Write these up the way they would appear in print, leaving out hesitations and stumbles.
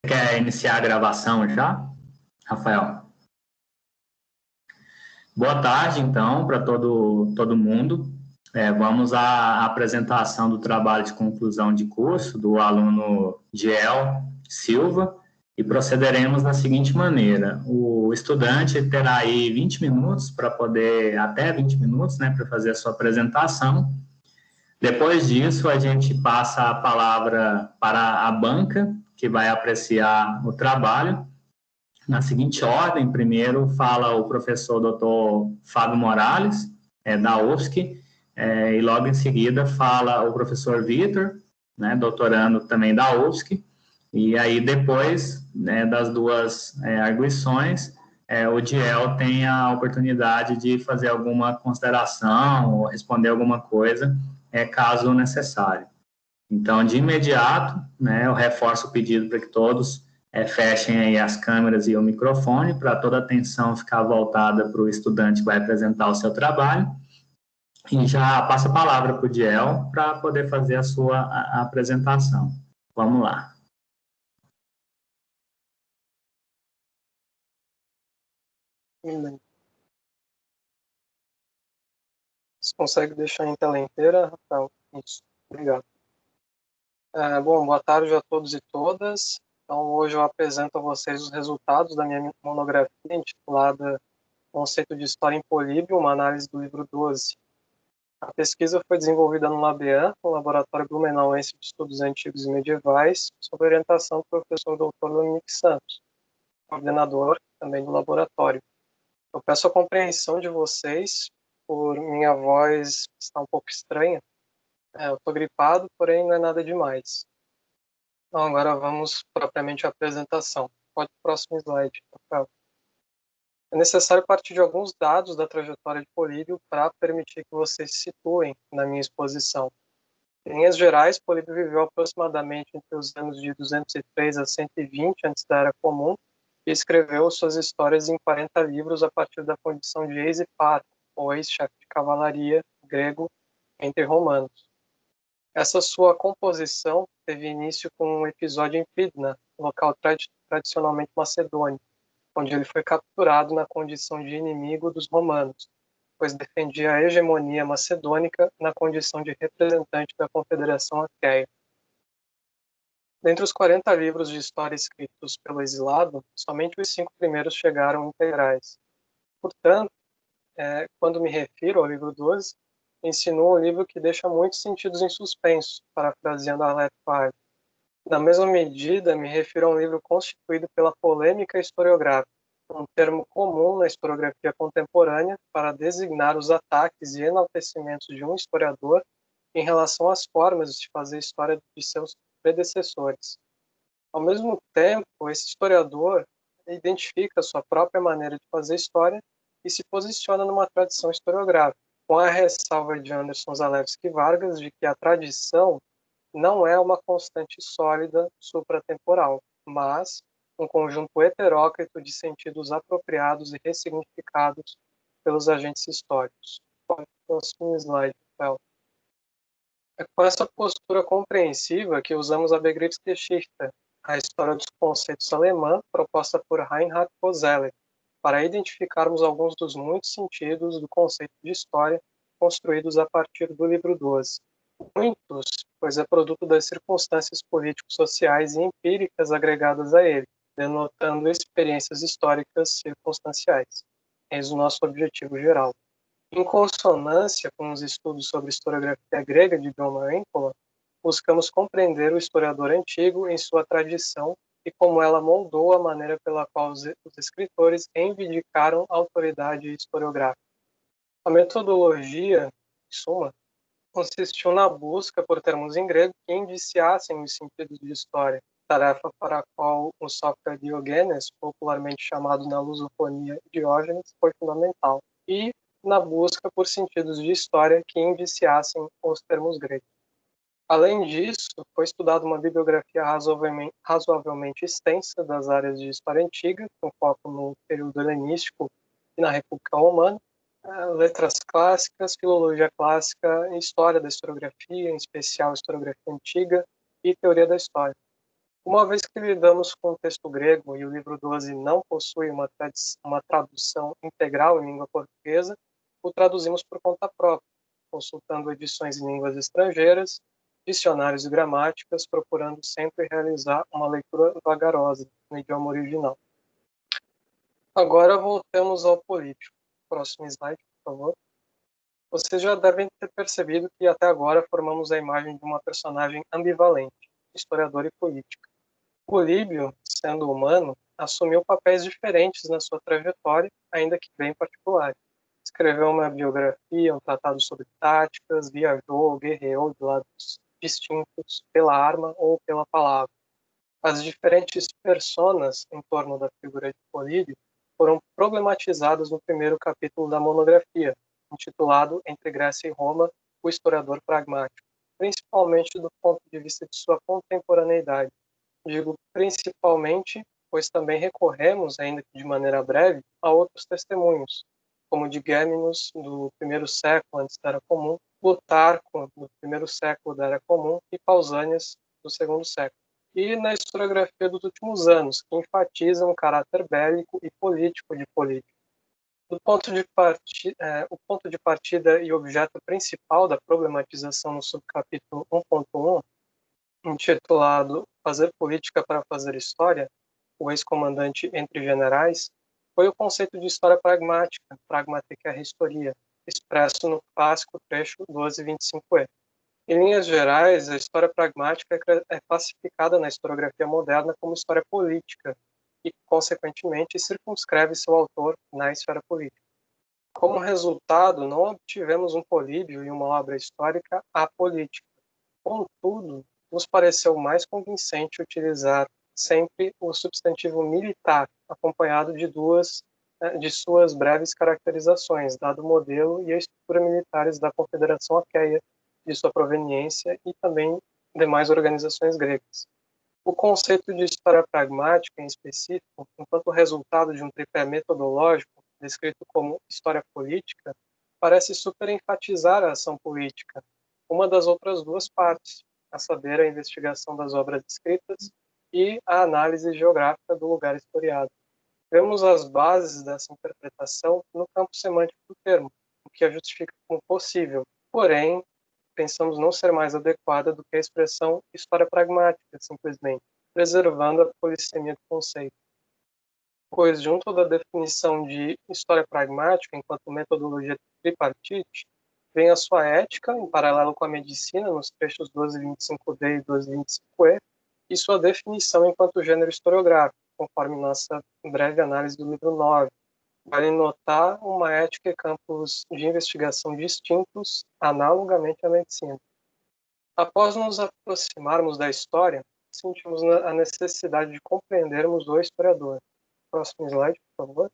Quer iniciar a gravação já, Rafael? Boa tarde, então, para todo mundo. Vamos à apresentação do trabalho de conclusão de curso do aluno Giel Silva e procederemos da seguinte maneira. O estudante terá aí 20 minutos para poder, até 20 minutos, né, para fazer a sua apresentação. Depois disso, a gente passa a palavra para a banca, que vai apreciar o trabalho. Na seguinte ordem, primeiro fala o professor Dr. Fábio Morales, da UFSC, e logo em seguida fala o professor Vitor, né, doutorando também da UFSC, e aí depois, né, das duas arguições, o Diel tem a oportunidade de fazer alguma consideração ou responder alguma coisa, caso necessário. Então, de imediato, né, eu reforço o pedido para que todos fechem aí as câmeras e o microfone, para toda a atenção ficar voltada para o estudante que vai apresentar o seu trabalho, e já passo a palavra para o Diel para poder fazer a sua apresentação. Vamos lá. Você consegue deixar em tela inteira, Rafael? Isso, obrigado. Bom, boa tarde a todos e todas. Então, hoje eu apresento a vocês os resultados da minha monografia intitulada Conceito de História em Políbio, uma análise do livro 12. A pesquisa foi desenvolvida no LABEAN, no Laboratório Blumenauense de Estudos Antigos e Medievais, sob orientação do professor Dr. Dominique Santos, coordenador também do laboratório. Eu peço a compreensão de vocês por minha voz estar um pouco estranha. Eu estou gripado, porém não é nada demais. Então, agora vamos propriamente à apresentação. Pode ir para o próximo slide, Rafael. É necessário partir de alguns dados da trajetória de Políbio para permitir que vocês se situem na minha exposição. Em linhas gerais, Políbio viveu aproximadamente entre os anos de 203 a 120 antes da Era Comum e escreveu suas histórias em 40 livros a partir da condição de ex-par, ou ex-chefe de cavalaria grego entre romanos. Essa sua composição teve início com um episódio em Pydna, local tradicionalmente macedônio, onde ele foi capturado na condição de inimigo dos romanos, pois defendia a hegemonia macedônica na condição de representante da Confederação Aqueia. Dentre os 40 livros de história escritos pelo exilado, somente os 5 primeiros chegaram integrais. Portanto, quando me refiro ao livro 12, insinua um livro que deixa muitos sentidos em suspenso, parafraseando Aleph Farley. Na mesma medida, me refiro a um livro constituído pela polêmica historiográfica, um termo comum na historiografia contemporânea para designar os ataques e enaltecimentos de um historiador em relação às formas de fazer história de seus predecessores. Ao mesmo tempo, esse historiador identifica sua própria maneira de fazer história e se posiciona numa tradição historiográfica, com a ressalva de Anderson Zalewski Vargas de que a tradição não é uma constante sólida supratemporal, mas um conjunto heteróclito de sentidos apropriados e ressignificados pelos agentes históricos. Próximo slide, Rafael. É com essa postura compreensiva que usamos a Begriffsgeschichte, a história dos conceitos alemã, proposta por Reinhard Koselleck, para identificarmos alguns dos muitos sentidos do conceito de história construídos a partir do livro 12. Muitos, pois é produto das circunstâncias político-sociais e empíricas agregadas a ele, denotando experiências históricas circunstanciais. Eis o nosso objetivo geral. Em consonância com os estudos sobre historiografia grega de John Marinkola, buscamos compreender o historiador antigo em sua tradição e como ela moldou a maneira pela qual os escritores reivindicaram a autoridade historiográfica. A metodologia, em suma, consistiu na busca por termos em grego que indiciassem os sentidos de história, tarefa para a qual o Sócrates Diógenes, popularmente chamado na lusofonia Diógenes, foi fundamental, e na busca por sentidos de história que indiciassem os termos gregos. Além disso, foi estudada uma bibliografia razoavelmente extensa das áreas de história antiga, com foco no período helenístico e na República Romana, letras clássicas, filologia clássica, história da historiografia, em especial historiografia antiga e teoria da história. Uma vez que lidamos com o texto grego e o livro 12 não possui uma tradução integral em língua portuguesa, o traduzimos por conta própria, consultando edições em línguas estrangeiras, dicionários e gramáticas, procurando sempre realizar uma leitura vagarosa no idioma original. Agora voltemos ao político. Próximo slide, por favor. Vocês já devem ter percebido que até agora formamos a imagem de uma personagem ambivalente, historiador e política. Políbio, sendo humano, assumiu papéis diferentes na sua trajetória, ainda que bem particulares. Escreveu uma biografia, um tratado sobre táticas, viajou, guerreou de lados distintos, pela arma ou pela palavra. As diferentes personas em torno da figura de Políbio foram problematizadas no primeiro capítulo da monografia, intitulado Entre Grécia e Roma, o historiador pragmático, principalmente do ponto de vista de sua contemporaneidade. Digo principalmente, pois também recorremos, ainda que de maneira breve, a outros testemunhos, como de Géminos, do primeiro século antes da Era Comum, Plutarco, do primeiro século da Era Comum, e Pausânias, do segundo século. E na historiografia dos últimos anos, que enfatizam o caráter bélico e político de Políbio. O ponto de partida e objeto principal da problematização no subcapítulo 1.1, intitulado Fazer Política para Fazer História, o ex-comandante entre generais, foi o conceito de história pragmática, pragmatica historia, expresso no clássico trecho 1225e. Em linhas gerais, a história pragmática é classificada na historiografia moderna como história política e, consequentemente, circunscreve seu autor na esfera política. Como resultado, não obtivemos um Políbio e uma obra histórica apolítica. Contudo, nos pareceu mais convincente utilizar sempre o substantivo militar, acompanhado de suas breves caracterizações, dado o modelo e a estrutura militares da Confederação Aqueia, de sua proveniência e também demais organizações gregas. O conceito de história pragmática, em específico, enquanto resultado de um tripé metodológico, descrito como história política, parece superenfatizar a ação política, uma das outras duas partes, a saber, a investigação das obras escritas e a análise geográfica do lugar historiado. Vemos as bases dessa interpretação no campo semântico do termo, o que a justifica como possível, porém, pensamos não ser mais adequada do que a expressão história pragmática, simplesmente, preservando a polissemia do conceito. Pois, junto da definição de história pragmática enquanto metodologia tripartite, vem a sua ética, em paralelo com a medicina, nos trechos 1225d e 1225e, e sua definição enquanto gênero historiográfico, conforme nossa breve análise do livro 9. Vale notar uma ética e campos de investigação distintos, analogamente à medicina. Após nos aproximarmos da história, sentimos a necessidade de compreendermos o historiador. Próximo slide, por favor.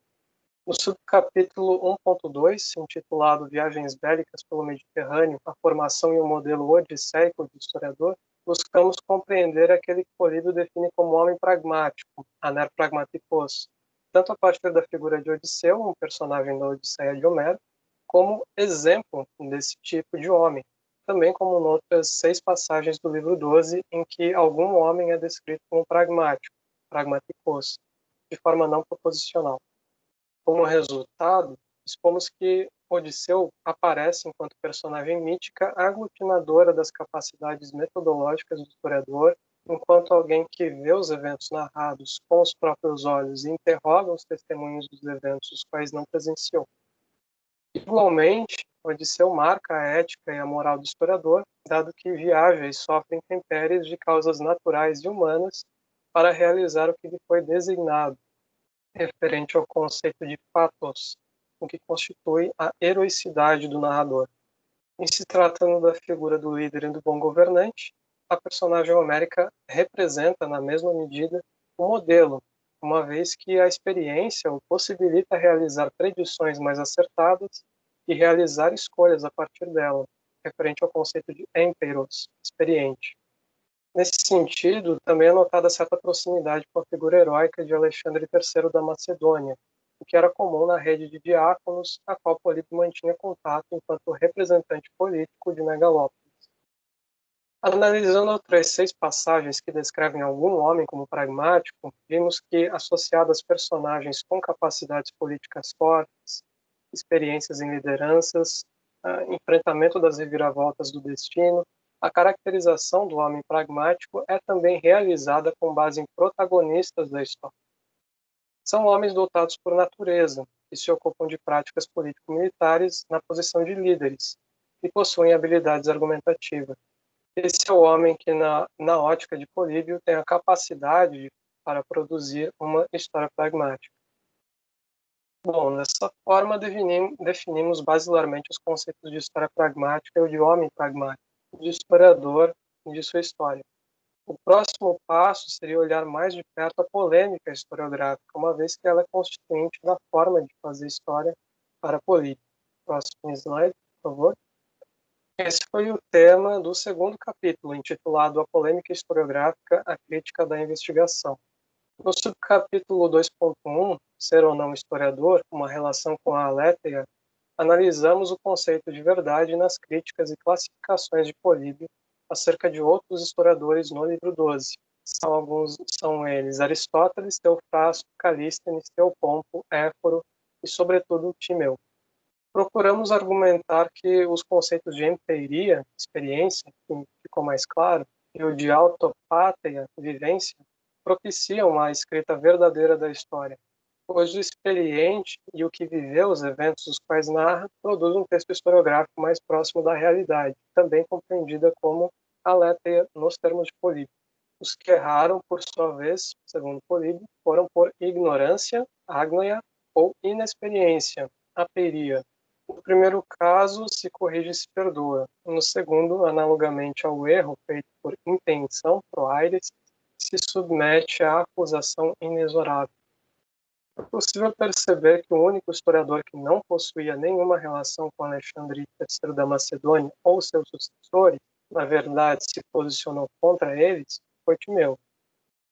No subcapítulo 1.2, intitulado Viagens Bélicas pelo Mediterrâneo, a formação e o modelo odisseico do historiador, buscamos compreender aquele que Políbio define como homem pragmático, aner pragmatikos, tanto a partir da figura de Odisseu, um personagem da Odisseia de Homero, como exemplo desse tipo de homem, também como noutras 6 passagens do livro 12, em que algum homem é descrito como pragmático, pragmatikos, de forma não proposicional. Como resultado, expomos que Odisseu aparece enquanto personagem mítica aglutinadora das capacidades metodológicas do historiador, enquanto alguém que vê os eventos narrados com os próprios olhos e interroga os testemunhos dos eventos os quais não presenciou. Igualmente, Odisseu marca a ética e a moral do historiador, dado que viaja e sofre intempéries de causas naturais e humanas para realizar o que lhe foi designado, referente ao conceito de pathos, o que constitui a heroicidade do narrador. Em se tratando da figura do líder e do bom governante, a personagem homérica representa, na mesma medida, o modelo, uma vez que a experiência o possibilita realizar predições mais acertadas e realizar escolhas a partir dela, referente ao conceito de empeiros, experiente. Nesse sentido, também é notada certa proximidade com a figura heróica de Alexandre III da Macedônia, o que era comum na rede de diáconos, a qual Políbio mantinha contato enquanto representante político de Megalópolis. Analisando outras 6 passagens que descrevem algum homem como pragmático, vimos que, associadas personagens com capacidades políticas fortes, experiências em lideranças, enfrentamento das reviravoltas do destino, a caracterização do homem pragmático é também realizada com base em protagonistas da história. São homens dotados por natureza, que se ocupam de práticas político-militares na posição de líderes e possuem habilidades argumentativas. Esse é o homem que, na ótica de Políbio, tem a capacidade para produzir uma história pragmática. Bom, dessa forma, definimos basilarmente os conceitos de história pragmática e o de homem pragmático, de historiador e de sua história. O próximo passo seria olhar mais de perto a polêmica historiográfica, uma vez que ela é constituinte da forma de fazer história para Políbio. Próximo slide, por favor. Esse foi o tema do segundo capítulo, intitulado A Polêmica Historiográfica, a Crítica da Investigação. No subcapítulo 2.1, Ser ou não historiador, uma relação com a Aletheia, analisamos o conceito de verdade nas críticas e classificações de Políbio acerca de outros historiadores no livro 12. São eles Aristóteles, Teofrasto, Calístenes, Teopompo, Éforo e, sobretudo, Timeu. Procuramos argumentar que os conceitos de empiria, experiência, que ficou mais claro, e o de autopáteia, vivência, propiciam a escrita verdadeira da história, pois o experiente e o que viveu os eventos os quais narra produz um texto historiográfico mais próximo da realidade, também compreendida como aletheia nos termos de Políbio. Os que erraram, por sua vez, segundo Políbio, foram por ignorância, agnoia, ou inexperiência, aperia. No primeiro caso, se corrige e se perdoa. No segundo, analogamente ao erro feito por intenção, proaires, se submete à acusação inexorável. É possível perceber que o único historiador que não possuía nenhuma relação com Alexandre III da Macedônia ou seus sucessores, na verdade, se posicionou contra eles, foi Timeu.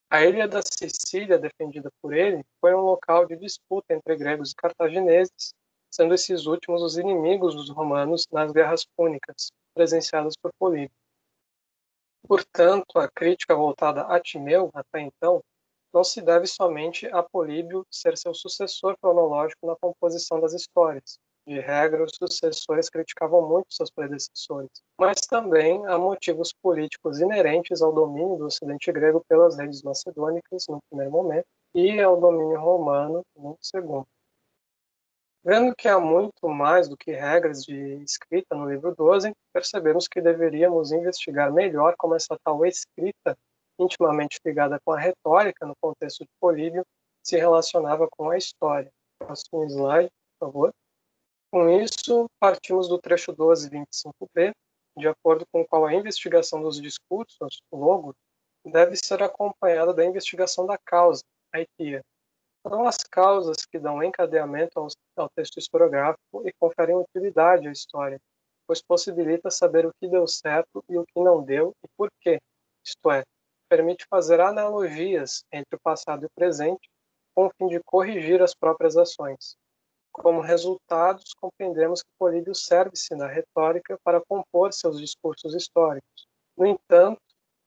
A ilha da Sicília, defendida por ele, foi um local de disputa entre gregos e cartagineses, sendo esses últimos os inimigos dos romanos nas guerras púnicas, presenciadas por Políbio. Portanto, a crítica voltada a Timeu, até então, não se deve somente a Políbio ser seu sucessor cronológico na composição das histórias. De regra, os sucessores criticavam muito seus predecessores, mas também a motivos políticos inerentes ao domínio do Ocidente grego pelas redes macedônicas, no primeiro momento, e ao domínio romano, no segundo. Vendo que há muito mais do que regras de escrita no livro 12, percebemos que deveríamos investigar melhor como essa tal escrita, intimamente ligada com a retórica no contexto de Políbio, se relacionava com a história. Próximo slide, por favor. Com isso, partimos do trecho 12.25b, de acordo com o qual a investigação dos discursos, logos, deve ser acompanhada da investigação da causa, a etia. São as causas que dão encadeamento ao texto historiográfico e conferem utilidade à história, pois possibilita saber o que deu certo e o que não deu e por quê, isto é, permite fazer analogias entre o passado e o presente com o fim de corrigir as próprias ações. Como resultados, compreendemos que Políbio serve-se da retórica para compor seus discursos históricos. No entanto,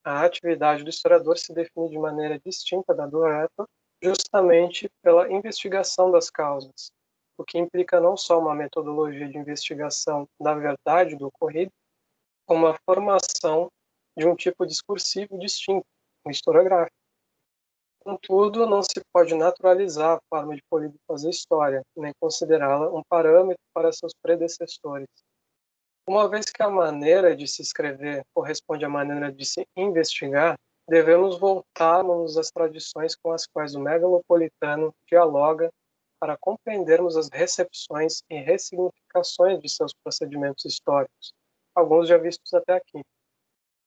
a atividade do historiador se define de maneira distinta da do retor, justamente pela investigação das causas, o que implica não só uma metodologia de investigação da verdade do ocorrido, como a formação de um tipo discursivo distinto, o historiográfico. Contudo, não se pode naturalizar a forma de Políbio fazer história, nem considerá-la um parâmetro para seus predecessores. Uma vez que a maneira de se escrever corresponde à maneira de se investigar, devemos voltarmos às tradições com as quais o megalopolitano dialoga para compreendermos as recepções e ressignificações de seus procedimentos históricos, alguns já vistos até aqui.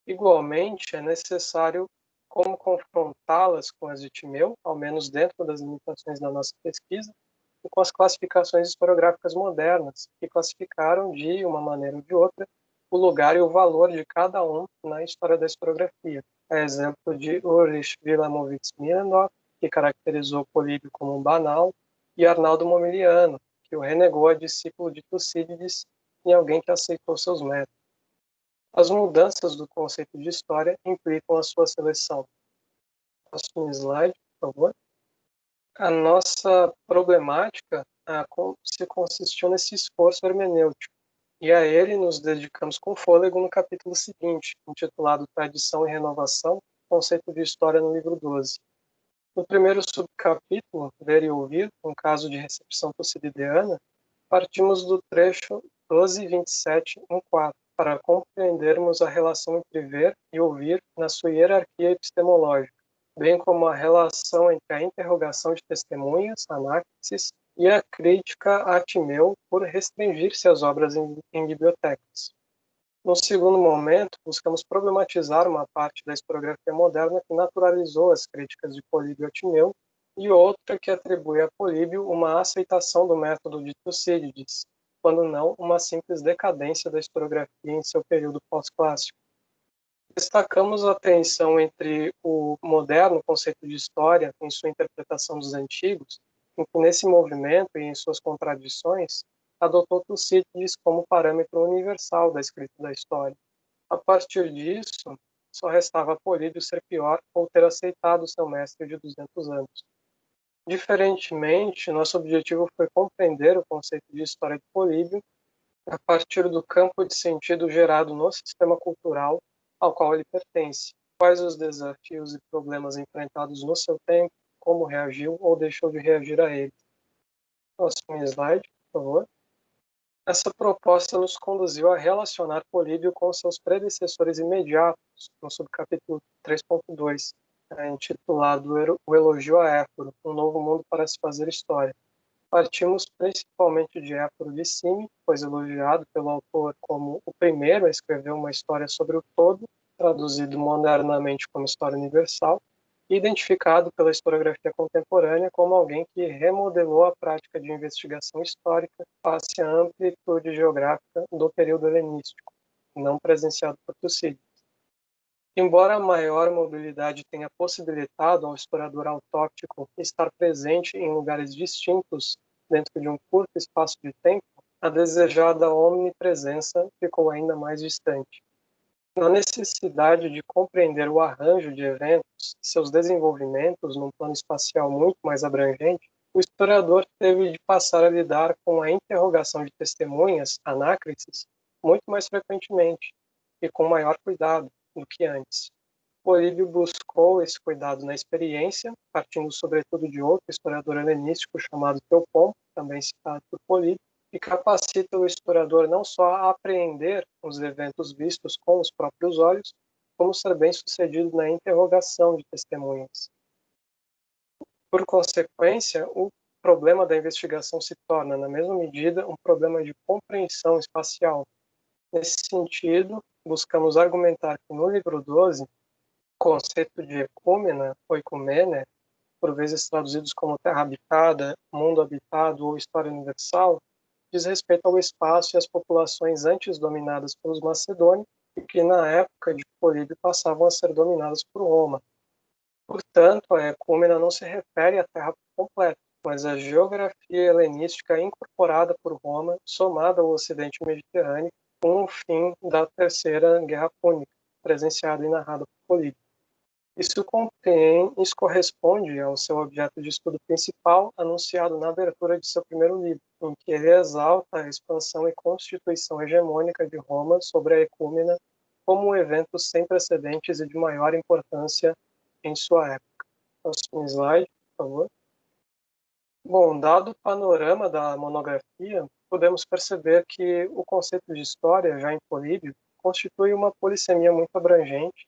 Igualmente, é necessário como confrontá-las com as de Timeu, ao menos dentro das limitações da nossa pesquisa, e com as classificações historiográficas modernas, que classificaram, de uma maneira ou de outra, o lugar e o valor de cada um na história da historiografia. É exemplo de Ulrich Wilamowitz-Miellendorf, que caracterizou Políbio como um banal, e Arnaldo Momiliano, que o renegou a discípulo de Tucídides em alguém que aceitou seus métodos. As mudanças do conceito de história implicam a sua seleção. Próximo slide, por favor. A nossa problemática se consistiu nesse esforço hermenêutico, e a ele nos dedicamos com fôlego no capítulo seguinte, intitulado Tradição e Renovação, conceito de história no livro 12. No primeiro subcapítulo, Ver e Ouvir, um caso de recepção tucidideana, partimos do trecho 12:27:4, para compreendermos a relação entre ver e ouvir na sua hierarquia epistemológica, bem como a relação entre a interrogação de testemunhas, análises, e a crítica a Timeu por restringir-se às obras em bibliotecas. No segundo momento, buscamos problematizar uma parte da historiografia moderna que naturalizou as críticas de Políbio a Timeu e outra que atribui a Políbio uma aceitação do método de Tucídides, quando não uma simples decadência da historiografia em seu período pós-clássico. Destacamos a tensão entre o moderno conceito de história em sua interpretação dos antigos, em que nesse movimento e em suas contradições, adotou Tucídides como parâmetro universal da escrita da história. A partir disso, só restava a Políbio ser pior ou ter aceitado seu mestre de 200 anos. Diferentemente, nosso objetivo foi compreender o conceito de história de Políbio a partir do campo de sentido gerado no sistema cultural ao qual ele pertence, quais os desafios e problemas enfrentados no seu tempo, como reagiu ou deixou de reagir a eles. Próximo slide, por favor. Essa proposta nos conduziu a relacionar Políbio com seus predecessores imediatos, no subcapítulo 3.2, intitulado O Elogio a Éforo, um novo mundo para se fazer história. Partimos principalmente de Éforo de Cime, pois elogiado pelo autor como o primeiro a escrever uma história sobre o todo, traduzido modernamente como história universal, e identificado pela historiografia contemporânea como alguém que remodelou a prática de investigação histórica face à amplitude geográfica do período helenístico, não presenciado por Tucídides. Embora a maior mobilidade tenha possibilitado ao historiador autóctico estar presente em lugares distintos dentro de um curto espaço de tempo, a desejada omnipresença ficou ainda mais distante. Na necessidade de compreender o arranjo de eventos e seus desenvolvimentos num plano espacial muito mais abrangente, o historiador teve de passar a lidar com a interrogação de testemunhas, anácrises, muito mais frequentemente e com maior cuidado do que antes. Políbio buscou esse cuidado na experiência, partindo sobretudo de outro historiador helenístico chamado Teopompo, também citado por Políbio, e capacita o historiador não só a apreender os eventos vistos com os próprios olhos, como ser bem-sucedido na interrogação de testemunhas. Por consequência, o problema da investigação se torna, na mesma medida, um problema de compreensão espacial. Nesse sentido, buscamos argumentar que no livro 12, o conceito de ecúmena, ou ecumene, por vezes traduzidos como terra habitada, mundo habitado ou história universal, diz respeito ao espaço e às populações antes dominadas pelos macedônios e que na época de Políbio passavam a ser dominadas por Roma. Portanto, a ecúmena não se refere à terra completa, mas à geografia helenística incorporada por Roma, somada ao Ocidente Mediterrâneo, com o fim da Terceira Guerra Púnica, presenciada e narrada por Políbio. Isso corresponde ao seu objeto de estudo principal, anunciado na abertura de seu primeiro livro, em que ele exalta a expansão e constituição hegemônica de Roma sobre a ecúmena como um evento sem precedentes e de maior importância em sua época. Próximo slide, por favor. Bom, dado o panorama da monografia, podemos perceber que o conceito de história, já em Políbio, constitui uma polissemia muito abrangente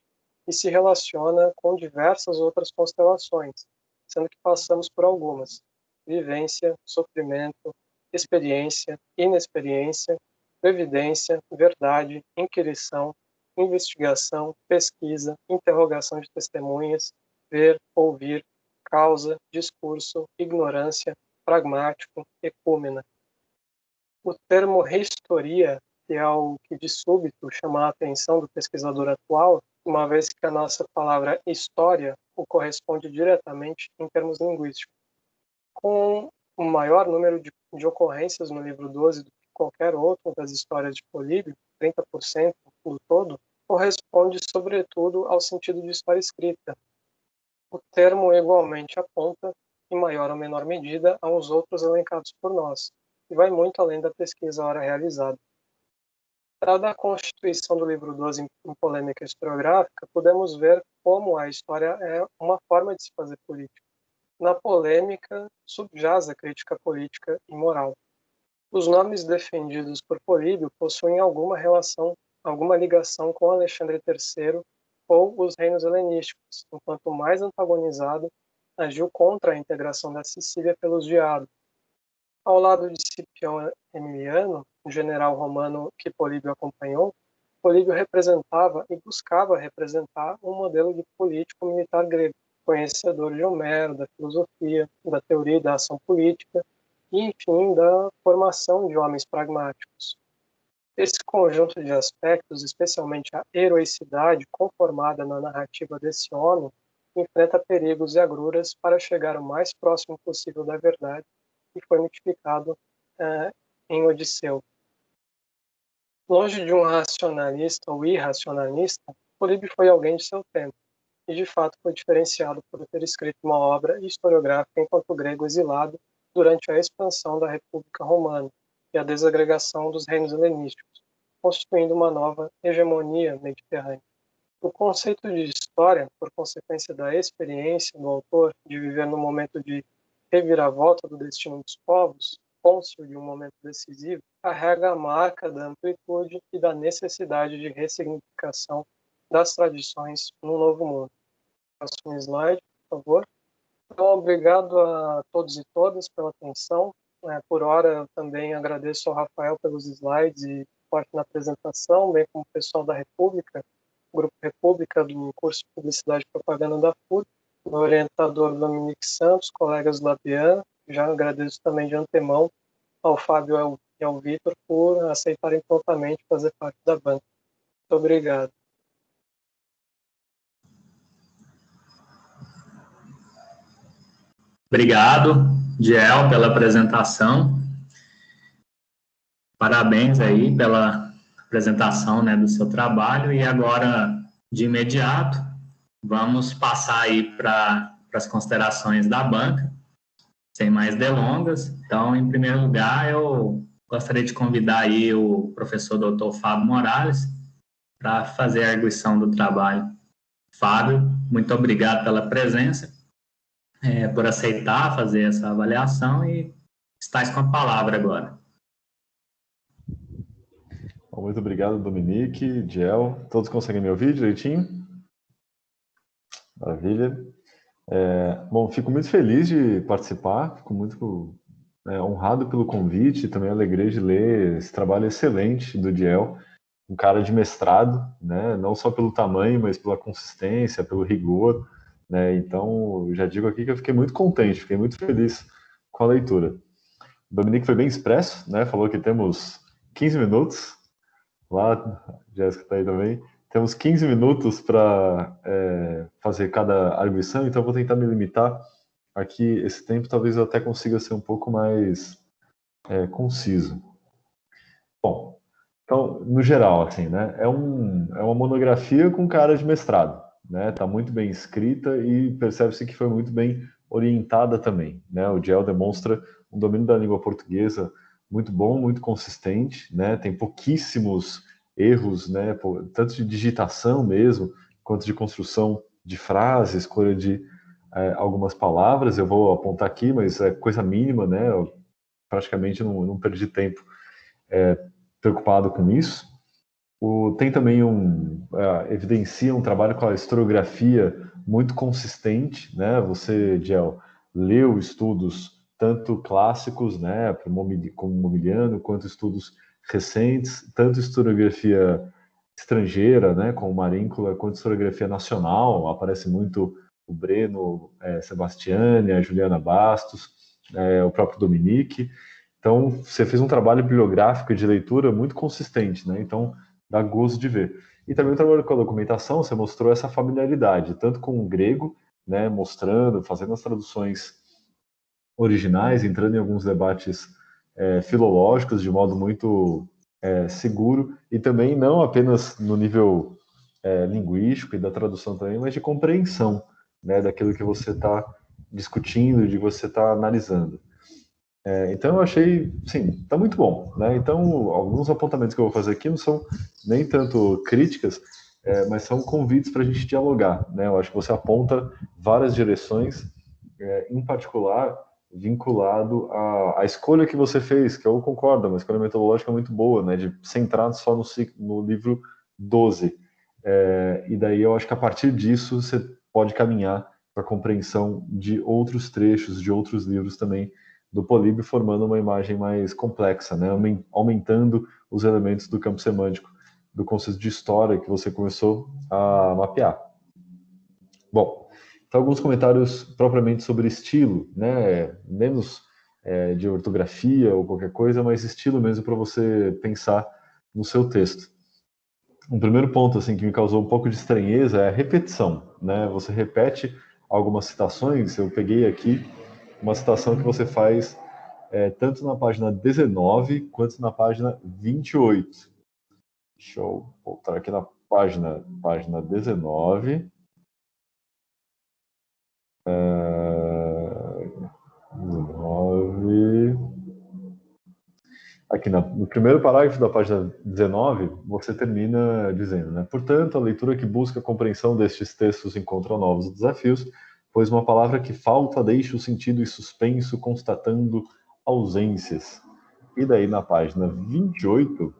e se relaciona com diversas outras constelações, sendo que passamos por algumas: vivência, sofrimento, experiência, inexperiência, previdência, verdade, inquirição, investigação, pesquisa, interrogação de testemunhas, ver, ouvir, causa, discurso, ignorância, pragmático, ecúmena. O termo reistoria, que é algo que de súbito chama a atenção do pesquisador atual, uma vez que a nossa palavra história o corresponde diretamente em termos linguísticos. Com o maior número de ocorrências no livro 12 do que qualquer outro das histórias de Políbio, 30%, do todo corresponde, sobretudo, ao sentido de história escrita. O termo igualmente aponta, em maior ou menor medida, aos outros elencados por nós, e vai muito além da pesquisa ora realizada. Dada a constituição do livro 12 em polêmica historiográfica, podemos ver como a história é uma forma de se fazer política. Na polêmica subjaz a crítica política e moral. Os nomes defendidos por Políbio possuem alguma ligação com Alexandre III ou os reinos helenísticos, enquanto mais antagonizado, agiu contra a integração da Sicília pelos Diados. Ao lado de Cipião Emiliano, um general romano que Políbio acompanhou, Políbio representava e buscava representar um modelo de político-militar grego, conhecedor de Homero, da filosofia, da teoria e da ação política, e, enfim, da formação de homens pragmáticos. Esse conjunto de aspectos, especialmente a heroicidade conformada na narrativa desse homem, enfrenta perigos e agruras para chegar o mais próximo possível da verdade, que foi notificado em Odisseu. Longe de um racionalista ou irracionalista, Políbio foi alguém de seu tempo, e de fato foi diferenciado por ter escrito uma obra historiográfica enquanto grego exilado durante a expansão da República Romana e a desagregação dos reinos helenísticos, constituindo uma nova hegemonia mediterrânea. O conceito de história, por consequência da experiência do autor de viver no momento de reviravolta do destino dos povos, cônscio de um momento decisivo, carrega a marca da amplitude e da necessidade de ressignificação das tradições no novo mundo. Próximo slide, por favor. Então, obrigado a todos e todas pela atenção. Por hora, eu também agradeço ao Rafael pelos slides e parte na apresentação, bem como o pessoal da República, Grupo República do curso de Publicidade e Propaganda da FURB, o orientador Dominique Santos, colegas do Labian. Já agradeço também de antemão ao Fábio e ao Vitor por aceitarem prontamente fazer parte da banca. Muito obrigado. Obrigado, Diel, pela apresentação. Parabéns aí pela apresentação, né, do seu trabalho. E agora, de imediato, vamos passar aí para as considerações da banca, sem mais delongas. Então, em primeiro lugar, eu gostaria de convidar aí o professor Dr. Fábio Morales para fazer a arguição do trabalho. Fábio, muito obrigado pela presença, por aceitar fazer essa avaliação e estás com a palavra agora. Muito obrigado, Dominique, Diel. Todos conseguem me ouvir direitinho? Maravilha. Bom, fico muito feliz de participar, fico muito honrado pelo convite, também alegrei de ler esse trabalho excelente do Diel, um cara de mestrado, né, não só pelo tamanho, mas pela consistência, pelo rigor, né, então já digo aqui que eu fiquei muito contente, fiquei muito feliz com a leitura. O Dominique foi bem expresso, né, falou que temos 15 minutos, lá, a Jéssica está aí também, temos 15 minutos para fazer cada arguição, então eu vou tentar me limitar aqui, esse tempo talvez eu até consiga ser um pouco mais conciso. Bom, então, no geral, assim, né, é uma monografia com cara de mestrado, né, tá muito bem escrita e percebe-se que foi muito bem orientada também, né, o Diel demonstra um domínio da língua portuguesa muito bom, muito consistente, né, tem pouquíssimos erros, né, tanto de digitação mesmo, quanto de construção de frases, escolha de algumas palavras, eu vou apontar aqui, mas é coisa mínima, né, eu praticamente não perdi tempo preocupado com isso. Tem também evidencia um trabalho com a historiografia muito consistente, né? Você, Diel, leu estudos tanto clássicos, né, como Mobiliano, quanto estudos recentes, tanto historiografia estrangeira, né, como Maríncula, quanto historiografia nacional. Aparece muito o Breno Sebastiani, a Juliana Bastos, o próprio Dominique. Então, você fez um trabalho bibliográfico e de leitura muito consistente, né? Então, dá gosto de ver. E também o trabalho com a documentação, você mostrou essa familiaridade, tanto com o grego, né, mostrando, fazendo as traduções originais, entrando em alguns debates filológicos de modo muito seguro, e também não apenas no nível linguístico e da tradução também, mas de compreensão, né, daquilo que você está discutindo, de que você está analisando. Então eu achei, sim, está muito bom, né? Então alguns apontamentos que eu vou fazer aqui não são nem tanto críticas, mas são convites para a gente dialogar, né? Eu acho que você aponta várias direções, em particular vinculado à escolha que você fez, que eu concordo, uma escolha metodológica muito boa, né? De centrar só no livro 12. E daí eu acho que a partir disso você pode caminhar para a compreensão de outros trechos, de outros livros também do Políbio, formando uma imagem mais complexa, né? Aumentando os elementos do campo semântico do conceito de história que você começou a mapear. Bom, então alguns comentários propriamente sobre estilo, né? Menos de ortografia ou qualquer coisa, mas estilo mesmo para você pensar no seu texto. Um primeiro ponto assim que me causou um pouco de estranheza é a repetição, né? Você repete algumas citações. Eu peguei aqui uma citação que você faz tanto na página 19 quanto na página 28. Deixa eu voltar aqui na página 19. 19. Aqui no primeiro parágrafo da página 19, você termina dizendo, né? Portanto, a leitura que busca a compreensão destes textos encontra novos desafios, pois uma palavra que falta deixa o sentido em suspenso, constatando ausências. E daí na página 28,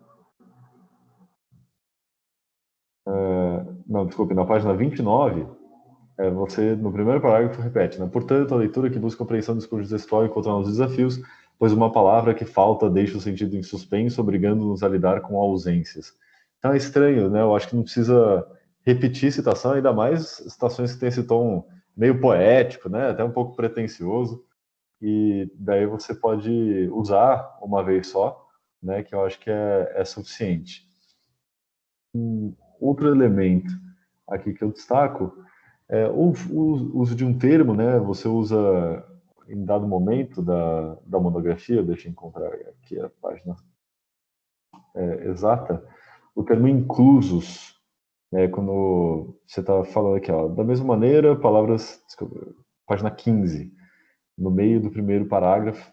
não, desculpe, na página 29, você, no primeiro parágrafo, repete, né? Portanto, a leitura que busca a compreensão do discurso textual encontra novos desafios, pois uma palavra que falta deixa o sentido em suspenso, obrigando-nos a lidar com ausências. Então é estranho, né? Eu acho que não precisa repetir citação, ainda mais citações que têm esse tom meio poético, né? Até um pouco pretensioso, e daí você pode usar uma vez só, né? Que eu acho que é suficiente. Outro elemento aqui que eu destaco o uso de um termo, né? Você usa em dado momento da monografia, deixa eu encontrar aqui a página exata, o termo inclusos, né? Quando você está falando aqui, ó, da mesma maneira, palavras, desculpa, página 15, no meio do primeiro parágrafo,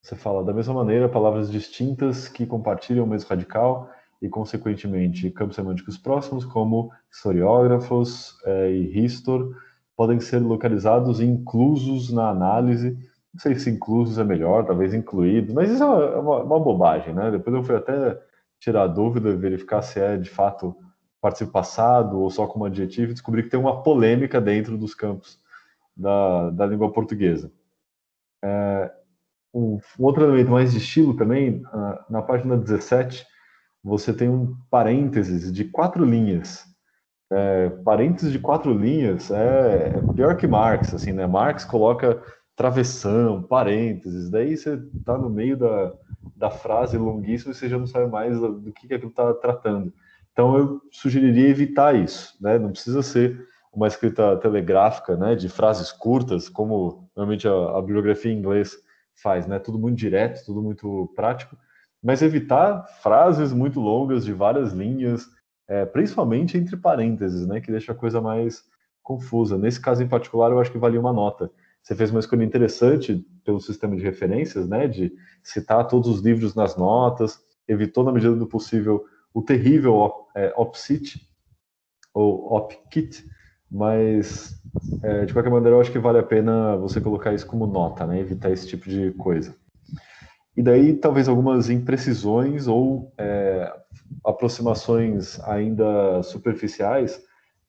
você fala da mesma maneira, palavras distintas que compartilham o mesmo radical e, consequentemente, campos semânticos próximos, como historiógrafos e histor, podem ser localizados e inclusos na análise. Não sei se inclusos é melhor, talvez incluídos, mas isso é uma bobagem, né? Depois eu fui até tirar a dúvida, verificar se é de fato participo passado ou só como adjetivo, e descobri que tem uma polêmica dentro dos campos da língua portuguesa. Um outro elemento mais de estilo também, na página 17, você tem um parênteses de 4 linhas. Parênteses de 4 linhas é pior que Marx, assim, né? Marx coloca travessão, parênteses, daí você está no meio da frase longuíssima e você já não sabe mais do que aquilo está tratando. Então eu sugeriria evitar isso, né? Não precisa ser uma escrita telegráfica, né? De frases curtas, como normalmente a bibliografia em inglês faz, né? Tudo muito direto, tudo muito prático, mas evitar frases muito longas de várias linhas, principalmente entre parênteses, né? Que deixa a coisa mais confusa. Nesse caso em particular, eu acho que valia uma nota. Você fez uma escolha interessante pelo sistema de referências, né? De citar todos os livros nas notas, evitou na medida do possível o terrível OPCIT ou OPKIT, mas de qualquer maneira eu acho que vale a pena você colocar isso como nota, né? Evitar esse tipo de coisa. E daí talvez algumas imprecisões ou aproximações ainda superficiais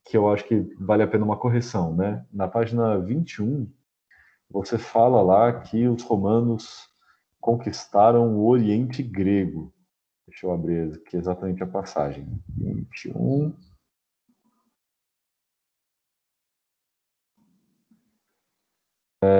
que eu acho que vale a pena uma correção, né? Na página 21, você fala lá que os romanos conquistaram o Oriente Grego. Deixa eu abrir aqui exatamente a passagem. 21.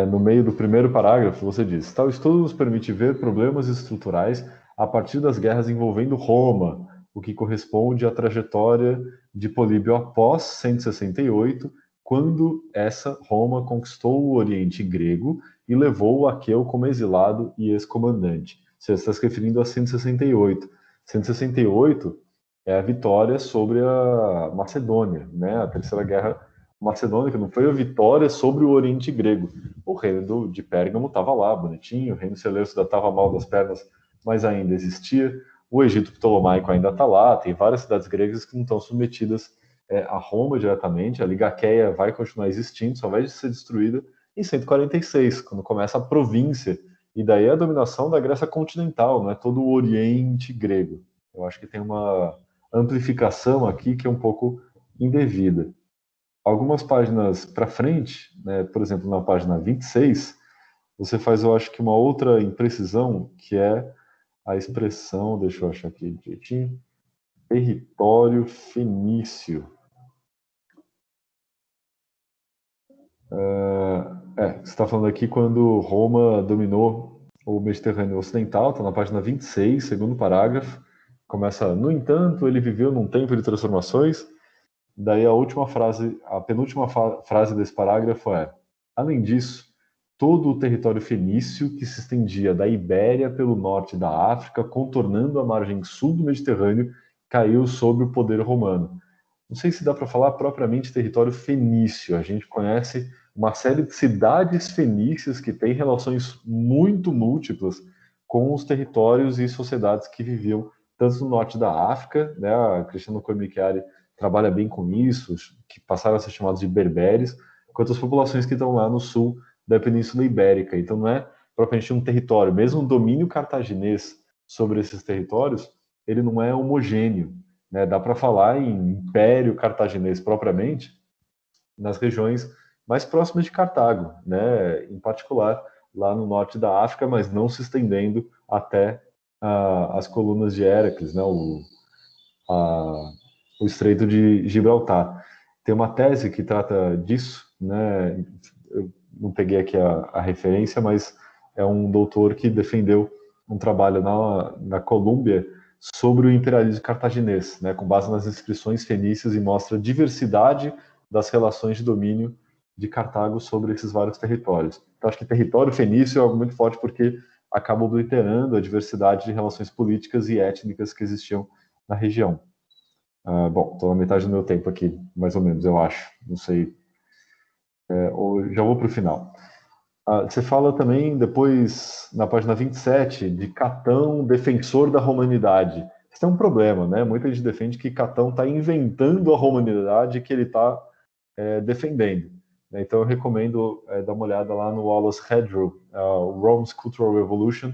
No meio do primeiro parágrafo, você diz: tal estudo nos permite ver problemas estruturais a partir das guerras envolvendo Roma, o que corresponde à trajetória de Políbio após 168, quando essa Roma conquistou o Oriente Grego e levou o Aqueu como exilado e ex-comandante. Você está se referindo a 168. 168 é a vitória sobre a Macedônia, né? A Terceira Guerra Macedônica, não foi a vitória sobre o Oriente Grego. O reino de Pérgamo estava lá, bonitinho, o reino Seleucida estava mal das pernas, mas ainda existia. O Egito Ptolomaico ainda está lá, tem várias cidades gregas que não estão submetidas a Roma diretamente. A Liga Aqueia vai continuar existindo, só vai ser destruída em 146, quando começa a província, e daí a dominação da Grécia continental, não é todo o Oriente Grego. Eu acho que tem uma amplificação aqui que é um pouco indevida. Algumas páginas para frente, né, por exemplo, na página 26, você faz, eu acho que uma outra imprecisão, que é a expressão, deixa eu achar aqui direitinho, território fenício. Você está falando aqui quando Roma dominou o Mediterrâneo Ocidental, está na página 26, segundo parágrafo. Começa, no entanto, ele viveu num tempo de transformações. Daí a última frase, a penúltima frase desse parágrafo é: além disso, todo o território fenício que se estendia da Ibéria pelo norte da África, contornando a margem sul do Mediterrâneo, caiu sob o poder romano. Não sei se dá para falar propriamente território fenício. A gente conhece uma série de cidades fenícias que têm relações muito múltiplas com os territórios e sociedades que viviam tanto no norte da África, né? A Cristiano Cormichiari trabalha bem com isso, que passaram a ser chamados de berberes, quanto as populações que estão lá no sul da Península Ibérica. Então não é propriamente um território, mesmo o domínio cartaginês sobre esses territórios, ele não é homogêneo, né? Dá para falar em Império Cartaginês propriamente nas regiões mais próximas de Cartago, né? Em particular lá no norte da África, mas não se estendendo até as colunas de Héracles, né? O Estreito de Gibraltar. Tem uma tese que trata disso, né? Eu não peguei aqui a referência, mas é um doutor que defendeu um trabalho na Colômbia sobre o imperialismo cartaginês, né? Com base nas inscrições fenícias, e mostra a diversidade das relações de domínio de Cartago sobre esses vários territórios. Então, acho que território fenício é algo muito forte porque acaba obliterando a diversidade de relações políticas e étnicas que existiam na região. Bom, estou na metade do meu tempo aqui, mais ou menos, eu acho. Não sei. Já vou para o final. Você fala também, depois, na página 27, de Catão, defensor da romanidade. Isso é um problema, né? Muita gente defende que Catão está inventando a romanidade que ele está defendendo. Então, eu recomendo dar uma olhada lá no Wallace Hedrow, Rome's Cultural Revolution,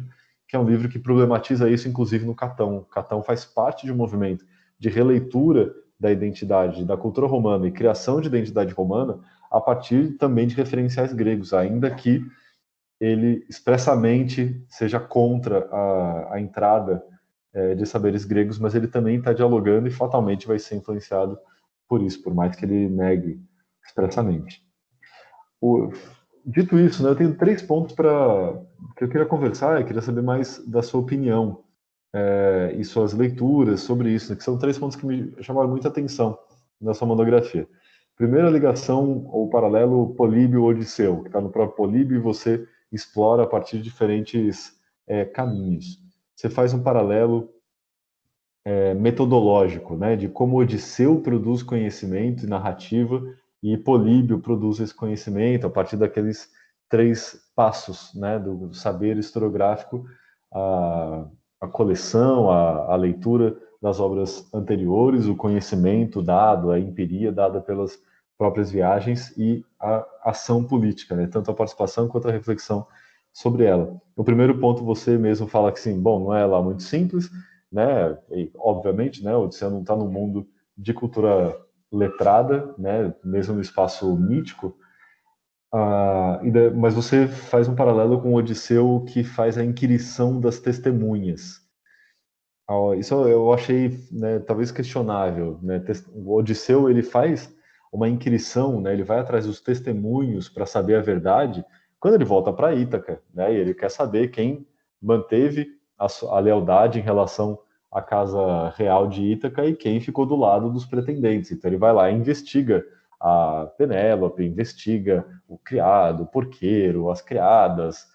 que é um livro que problematiza isso, inclusive no Catão. Catão faz parte de um movimento de releitura da identidade, da cultura romana e criação de identidade romana a partir também de referenciais gregos, ainda que ele expressamente seja contra a entrada de saberes gregos, mas ele também está dialogando e fatalmente vai ser influenciado por isso, por mais que ele negue expressamente. Dito isso, né, eu tenho 3 pontos que eu queria conversar e queria saber mais da sua opinião e suas leituras sobre isso, né, que são 3 pontos que me chamaram muita atenção na sua monografia. Primeiro, a ligação ou paralelo Políbio-Odisseu, que está no próprio Políbio e você explora a partir de diferentes caminhos. Você faz um paralelo metodológico, né, de como Odisseu produz conhecimento e narrativa e Políbio produz esse conhecimento a partir daqueles 3 passos, né, do saber historiográfico, a coleção, a leitura das obras anteriores, o conhecimento dado, a empiria dada pelas próprias viagens e a ação política, né, tanto a participação quanto a reflexão sobre ela. O primeiro ponto, você mesmo fala que sim, bom, não é lá muito simples, né, e, obviamente, né, Odisseu não está no mundo de cultura letrada, né, mesmo no espaço mítico, mas você faz um paralelo com o Odisseu que faz a inquirição das testemunhas. Isso eu achei, né, talvez questionável, né? O Odisseu, ele faz uma inquirição, né? Ele vai atrás dos testemunhos para saber a verdade quando ele volta para Ítaca, né? E ele quer saber quem manteve a lealdade em relação à casa real de Ítaca e quem ficou do lado dos pretendentes. Então ele vai lá e investiga a Penélope, investiga o criado, o porqueiro, as criadas,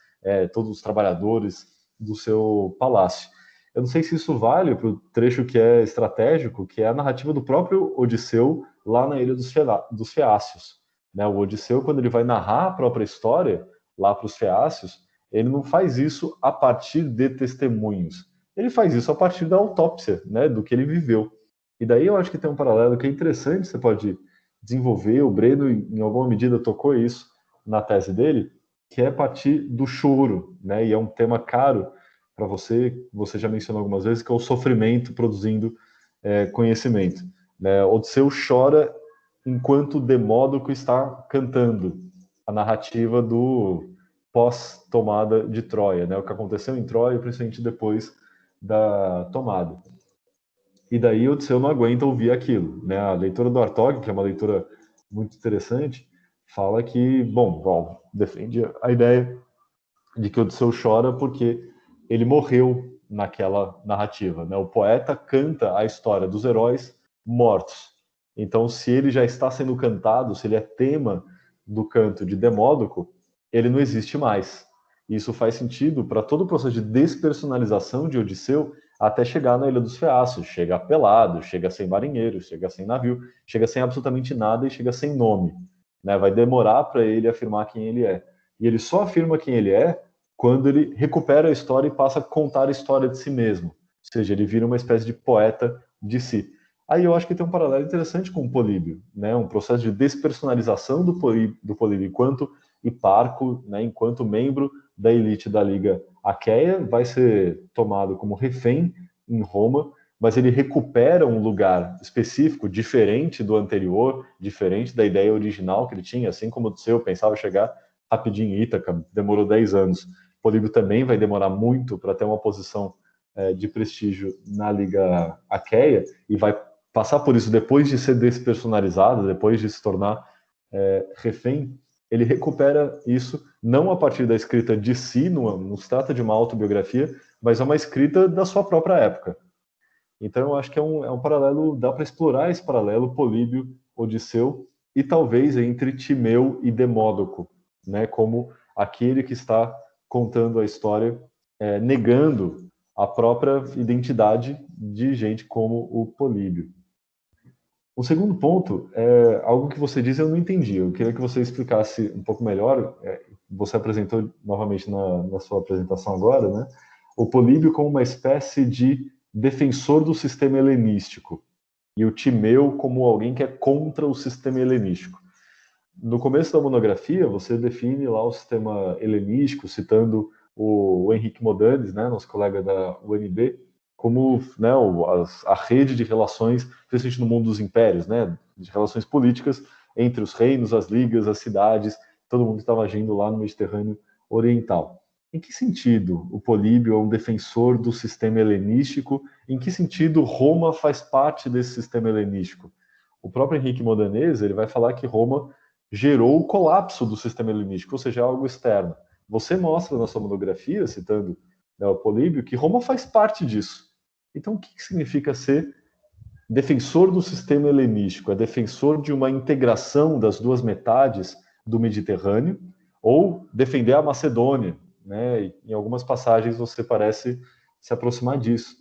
todos os trabalhadores do seu palácio. Eu não sei se isso vale para o trecho que é estratégico, que é a narrativa do próprio Odisseu lá na Ilha dos Feácios. Né? O Odisseu, quando ele vai narrar a própria história lá para os Feácios, ele não faz isso a partir de testemunhos. Ele faz isso a partir da autópsia, né, do que ele viveu. E daí eu acho que tem um paralelo que é interessante, você pode desenvolver. O Breno, em alguma medida, tocou isso na tese dele, que é a partir do choro, né? E é um tema caro para você já mencionou algumas vezes, que é o sofrimento produzindo conhecimento. Né? Odisseu chora enquanto Demódoco está cantando a narrativa do pós-tomada de Troia, né? O que aconteceu em Troia, principalmente depois da tomada. E daí Odisseu não aguenta ouvir aquilo, né? A leitura do Artaud, que é uma leitura muito interessante, fala que, bom, defende a ideia de que Odisseu chora porque ele morreu naquela narrativa, né? O poeta canta a história dos heróis mortos. Então, se ele já está sendo cantado, se ele é tema do canto de Demódoco, ele não existe mais. Isso faz sentido para todo o processo de despersonalização de Odisseu até chegar na Ilha dos Feácios. Chega pelado, chega sem marinheiro, chega sem navio, chega sem absolutamente nada e chega sem nome. Né? Vai demorar para ele afirmar quem ele é. E ele só afirma quem ele é quando ele recupera a história e passa a contar a história de si mesmo. Ou seja, ele vira uma espécie de poeta de si. Aí eu acho que tem um paralelo interessante com o Políbio, né? Um processo de despersonalização do Políbio enquanto hiparco, né? Enquanto membro da elite da Liga Aqueia, vai ser tomado como refém em Roma, mas ele recupera um lugar específico, diferente do anterior, diferente da ideia original que ele tinha, assim como o Odisseu pensava chegar rapidinho em Ítaca, demorou 10 anos. Políbio também vai demorar muito para ter uma posição de prestígio na Liga Aqueia e vai passar por isso depois de ser despersonalizado, depois de se tornar refém. Ele recupera isso não a partir da escrita de si, não se trata de uma autobiografia, mas é uma escrita da sua própria época. Então eu acho que é um paralelo, dá para explorar esse paralelo Políbio, Odisseu, e talvez entre Timeu e Demódoco, né, como aquele que está contando a história, negando a própria identidade de gente como o Políbio. O segundo ponto é algo que você diz, eu não entendi. Eu queria que você explicasse um pouco melhor. Você apresentou novamente na sua apresentação agora, né? O Políbio como uma espécie de defensor do sistema helenístico e o Timeu como alguém que é contra o sistema helenístico. No começo da monografia, você define lá o sistema helenístico, citando o Henrique Modanes, né, nosso colega da UNB, como, né, a rede de relações, principalmente no mundo dos impérios, né, de relações políticas entre os reinos, as ligas, as cidades, todo mundo estava agindo lá no Mediterrâneo Oriental. Em que sentido o Políbio é um defensor do sistema helenístico? Em que sentido Roma faz parte desse sistema helenístico? O próprio Henrique Modanes, ele vai falar que Roma gerou o colapso do sistema helenístico, ou seja, algo externo. Você mostra na sua monografia, citando, né, o Políbio, que Roma faz parte disso. Então, o que significa ser defensor do sistema helenístico? É defensor de uma integração das duas metades do Mediterrâneo, ou defender a Macedônia, né? Em algumas passagens você parece se aproximar disso.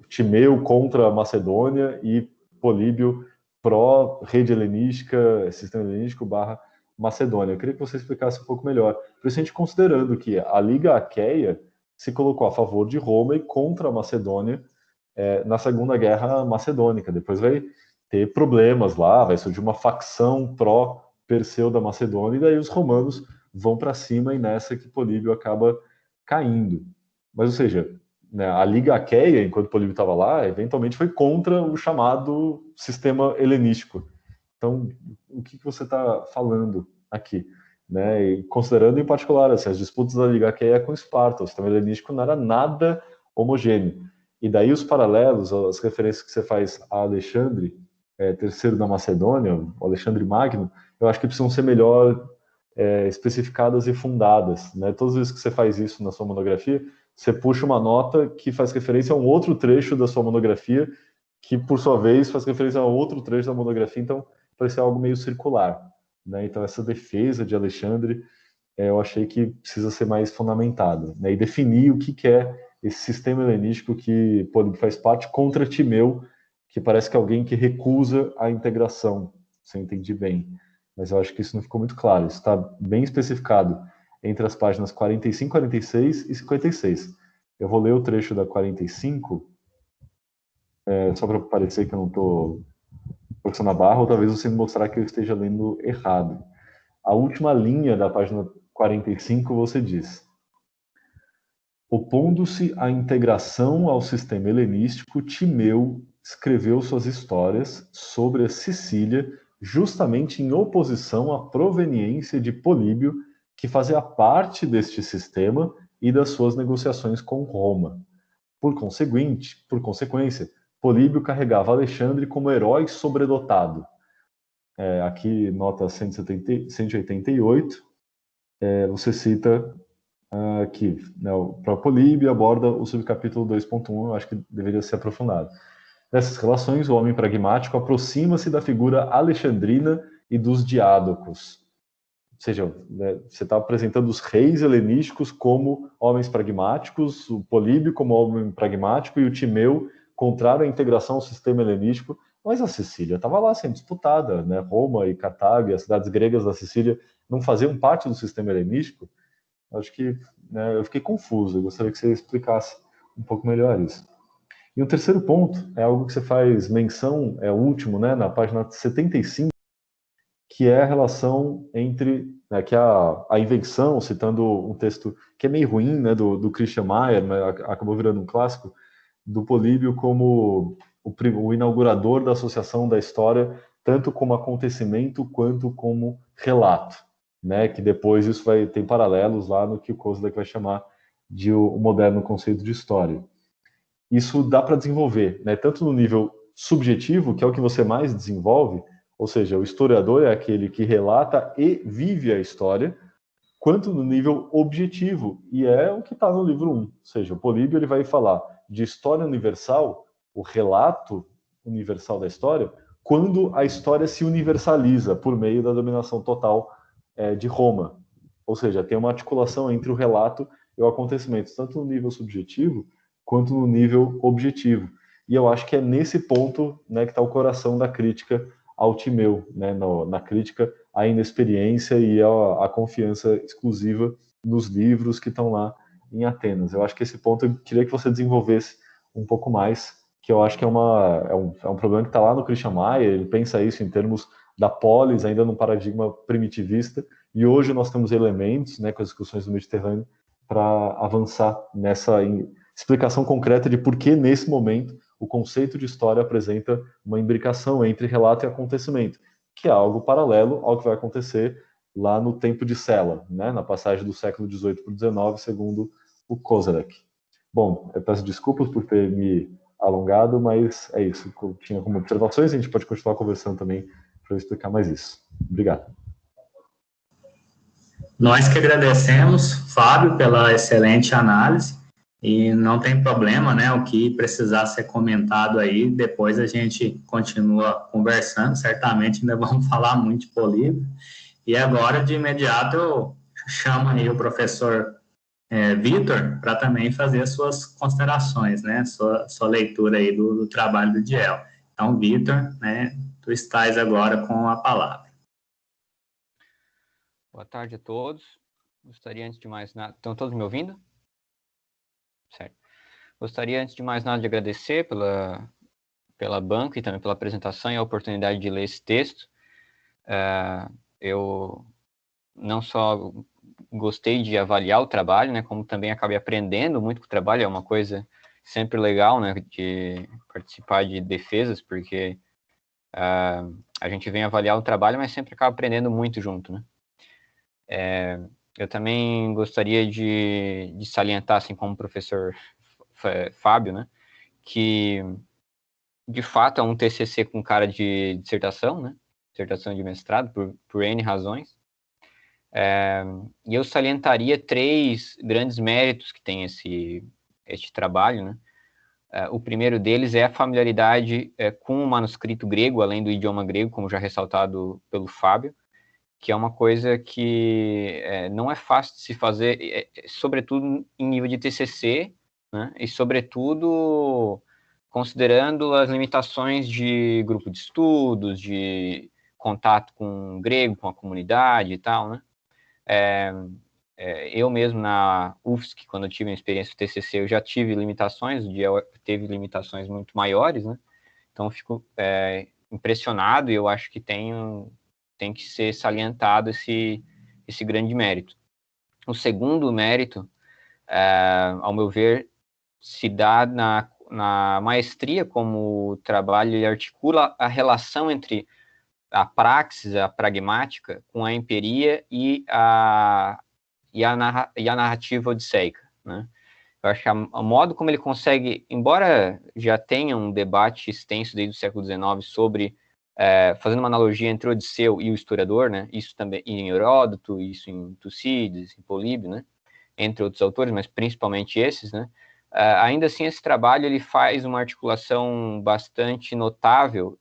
Timeu contra a Macedônia e Políbio pró-rede helenística, sistema helenístico / Macedônia. Eu queria que você explicasse um pouco melhor, principalmente considerando que a Liga Aqueia se colocou a favor de Roma e contra a Macedônia na Segunda Guerra Macedônica. Depois vai ter problemas lá, vai surgir uma facção pró-Perseu da Macedônia, e daí os romanos vão para cima, e nessa que Políbio acaba caindo. Mas, ou seja, né, a Liga Aqueia, enquanto Políbio estava lá, eventualmente foi contra o chamado sistema helenístico. Então, o que você está falando aqui? Né? E considerando em particular assim, as disputas da Liga Aqueia com Esparta, o sistema helenístico não era nada homogêneo. E daí os paralelos, as referências que você faz a Alexandre, terceiro da Macedônia, o Alexandre Magno, eu acho que precisam ser melhor especificadas e fundadas. Né? Todas as vezes que você faz isso na sua monografia, você puxa uma nota que faz referência a um outro trecho da sua monografia, que, por sua vez, faz referência a outro trecho da monografia, então parece algo meio circular. Né? Então, essa defesa de Alexandre, eu achei que precisa ser mais fundamentada, né? E definir o que é esse sistema helenístico que Políbio faz parte contra Timeu, que parece que é alguém que recusa a integração, se eu entendi bem. Mas eu acho que isso não ficou muito claro. Isso está bem especificado entre as páginas 45, 46 e 56. Eu vou ler o trecho da 45, só para parecer que eu não estou forçando a barra, ou talvez você me mostrar que eu esteja lendo errado. A última linha da página 45 você diz: opondo-se à integração ao sistema helenístico, Timeu escreveu suas histórias sobre a Sicília justamente em oposição à proveniência de Políbio, que fazia parte deste sistema e das suas negociações com Roma. Por consequência, Políbio carregava Alexandre como herói sobredotado. Aqui, nota 188, você cita aqui, né, o próprio Políbio aborda o subcapítulo 2.1, eu acho que deveria ser aprofundado. Nessas relações, o homem pragmático aproxima-se da figura alexandrina e dos diádocos. Ou seja, né, você está apresentando os reis helenísticos como homens pragmáticos, o Políbio como homem pragmático e o Timeu contrário à integração ao sistema helenístico, mas a Sicília estava lá sendo disputada, né? Roma e Cartago e as cidades gregas da Sicília não faziam parte do sistema helenístico. Acho que, né, eu fiquei confuso, eu gostaria que você explicasse um pouco melhor isso. E o terceiro ponto é algo que você faz menção, é o último, né, na página 75, que é a relação entre, né, que a invenção, citando um texto que é meio ruim, né, do Christian Mayer, mas acabou virando um clássico, do Políbio como o inaugurador da associação da história, tanto como acontecimento quanto como relato, né, que depois isso tem paralelos lá no que o Kozlek vai chamar de o moderno conceito de história. Isso dá para desenvolver, né, tanto no nível subjetivo, que é o que você mais desenvolve, ou seja, o historiador é aquele que relata e vive a história, quanto no nível objetivo, e é o que está no livro 1. Ou seja, o Políbio ele vai falar de história universal, o relato universal da história, quando a história se universaliza por meio da dominação total de Roma. Ou seja, tem uma articulação entre o relato e o acontecimento, tanto no nível subjetivo quanto no nível objetivo. E eu acho que é nesse ponto, né, que está o coração da crítica ao Timeu, né, na crítica à inexperiência e à confiança exclusiva nos livros que estão lá em Atenas. Eu acho que esse ponto eu queria que você desenvolvesse um pouco mais, que eu acho que é um problema que está lá no Christian Mayer, ele pensa isso em termos da polis, ainda num paradigma primitivista, e hoje nós temos elementos, né, com as discussões do Mediterrâneo, para avançar nessa explicação concreta de por que, nesse momento, o conceito de história apresenta uma imbricação entre relato e acontecimento, que é algo paralelo ao que vai acontecer lá no tempo de Sela, né, na passagem do século XVIII para o XIX, segundo o Kozarek. Bom, eu peço desculpas por ter me alongado, mas é isso. Eu tinha como observações, a gente pode continuar conversando também para eu explicar mais isso. Obrigado. Nós que agradecemos, Fábio, pela excelente análise, e não tem problema, né, o que precisar ser comentado aí, depois a gente continua conversando, certamente ainda vamos falar muito de Políbio, e agora, de imediato, eu chamo aí o professor Vitor para também fazer as suas considerações, né, sua leitura aí do trabalho do Diel. Então, Vitor, né, tu estás agora com a palavra. Boa tarde a todos. Gostaria, antes de mais nada... Estão todos me ouvindo? Certo. Gostaria, antes de mais nada, de agradecer pela banca e também pela apresentação e a oportunidade de ler esse texto. Eu não só gostei de avaliar o trabalho, né, como também acabei aprendendo muito com o trabalho. É uma coisa sempre legal, né, de participar de defesas, porque a gente vem avaliar o trabalho, mas sempre acaba aprendendo muito junto, né. Eu também gostaria de salientar, assim como o professor Fábio, né, que de fato é um TCC com cara de dissertação, né, dissertação de mestrado, por N razões. E eu salientaria 3 grandes méritos que tem este trabalho, né. O primeiro deles é a familiaridade com o manuscrito grego, além do idioma grego, como já ressaltado pelo Fábio, que é uma coisa que não é fácil de se fazer, sobretudo em nível de TCC, né? E, sobretudo, considerando as limitações de grupo de estudos, de contato com o grego, com a comunidade e tal, né? Eu mesmo na UFSC, quando eu tive a experiência do TCC, eu já tive limitações, o DIEL teve limitações muito maiores, né? Então, eu fico impressionado e eu acho que tem que ser salientado esse grande mérito. O segundo mérito, ao meu ver, se dá na maestria, como o trabalho ele articula a relação entre a praxis, a pragmática, com a empiria e a narrativa odisseica, né? Eu acho que o modo como ele consegue, embora já tenha um debate extenso desde o século XIX sobre, fazendo uma analogia entre Odisseu e o historiador, né? Isso também em Heródoto, isso em Tucídides, em Políbio, né? Entre outros autores, mas principalmente esses, né? Ainda assim, esse trabalho ele faz uma articulação bastante notável,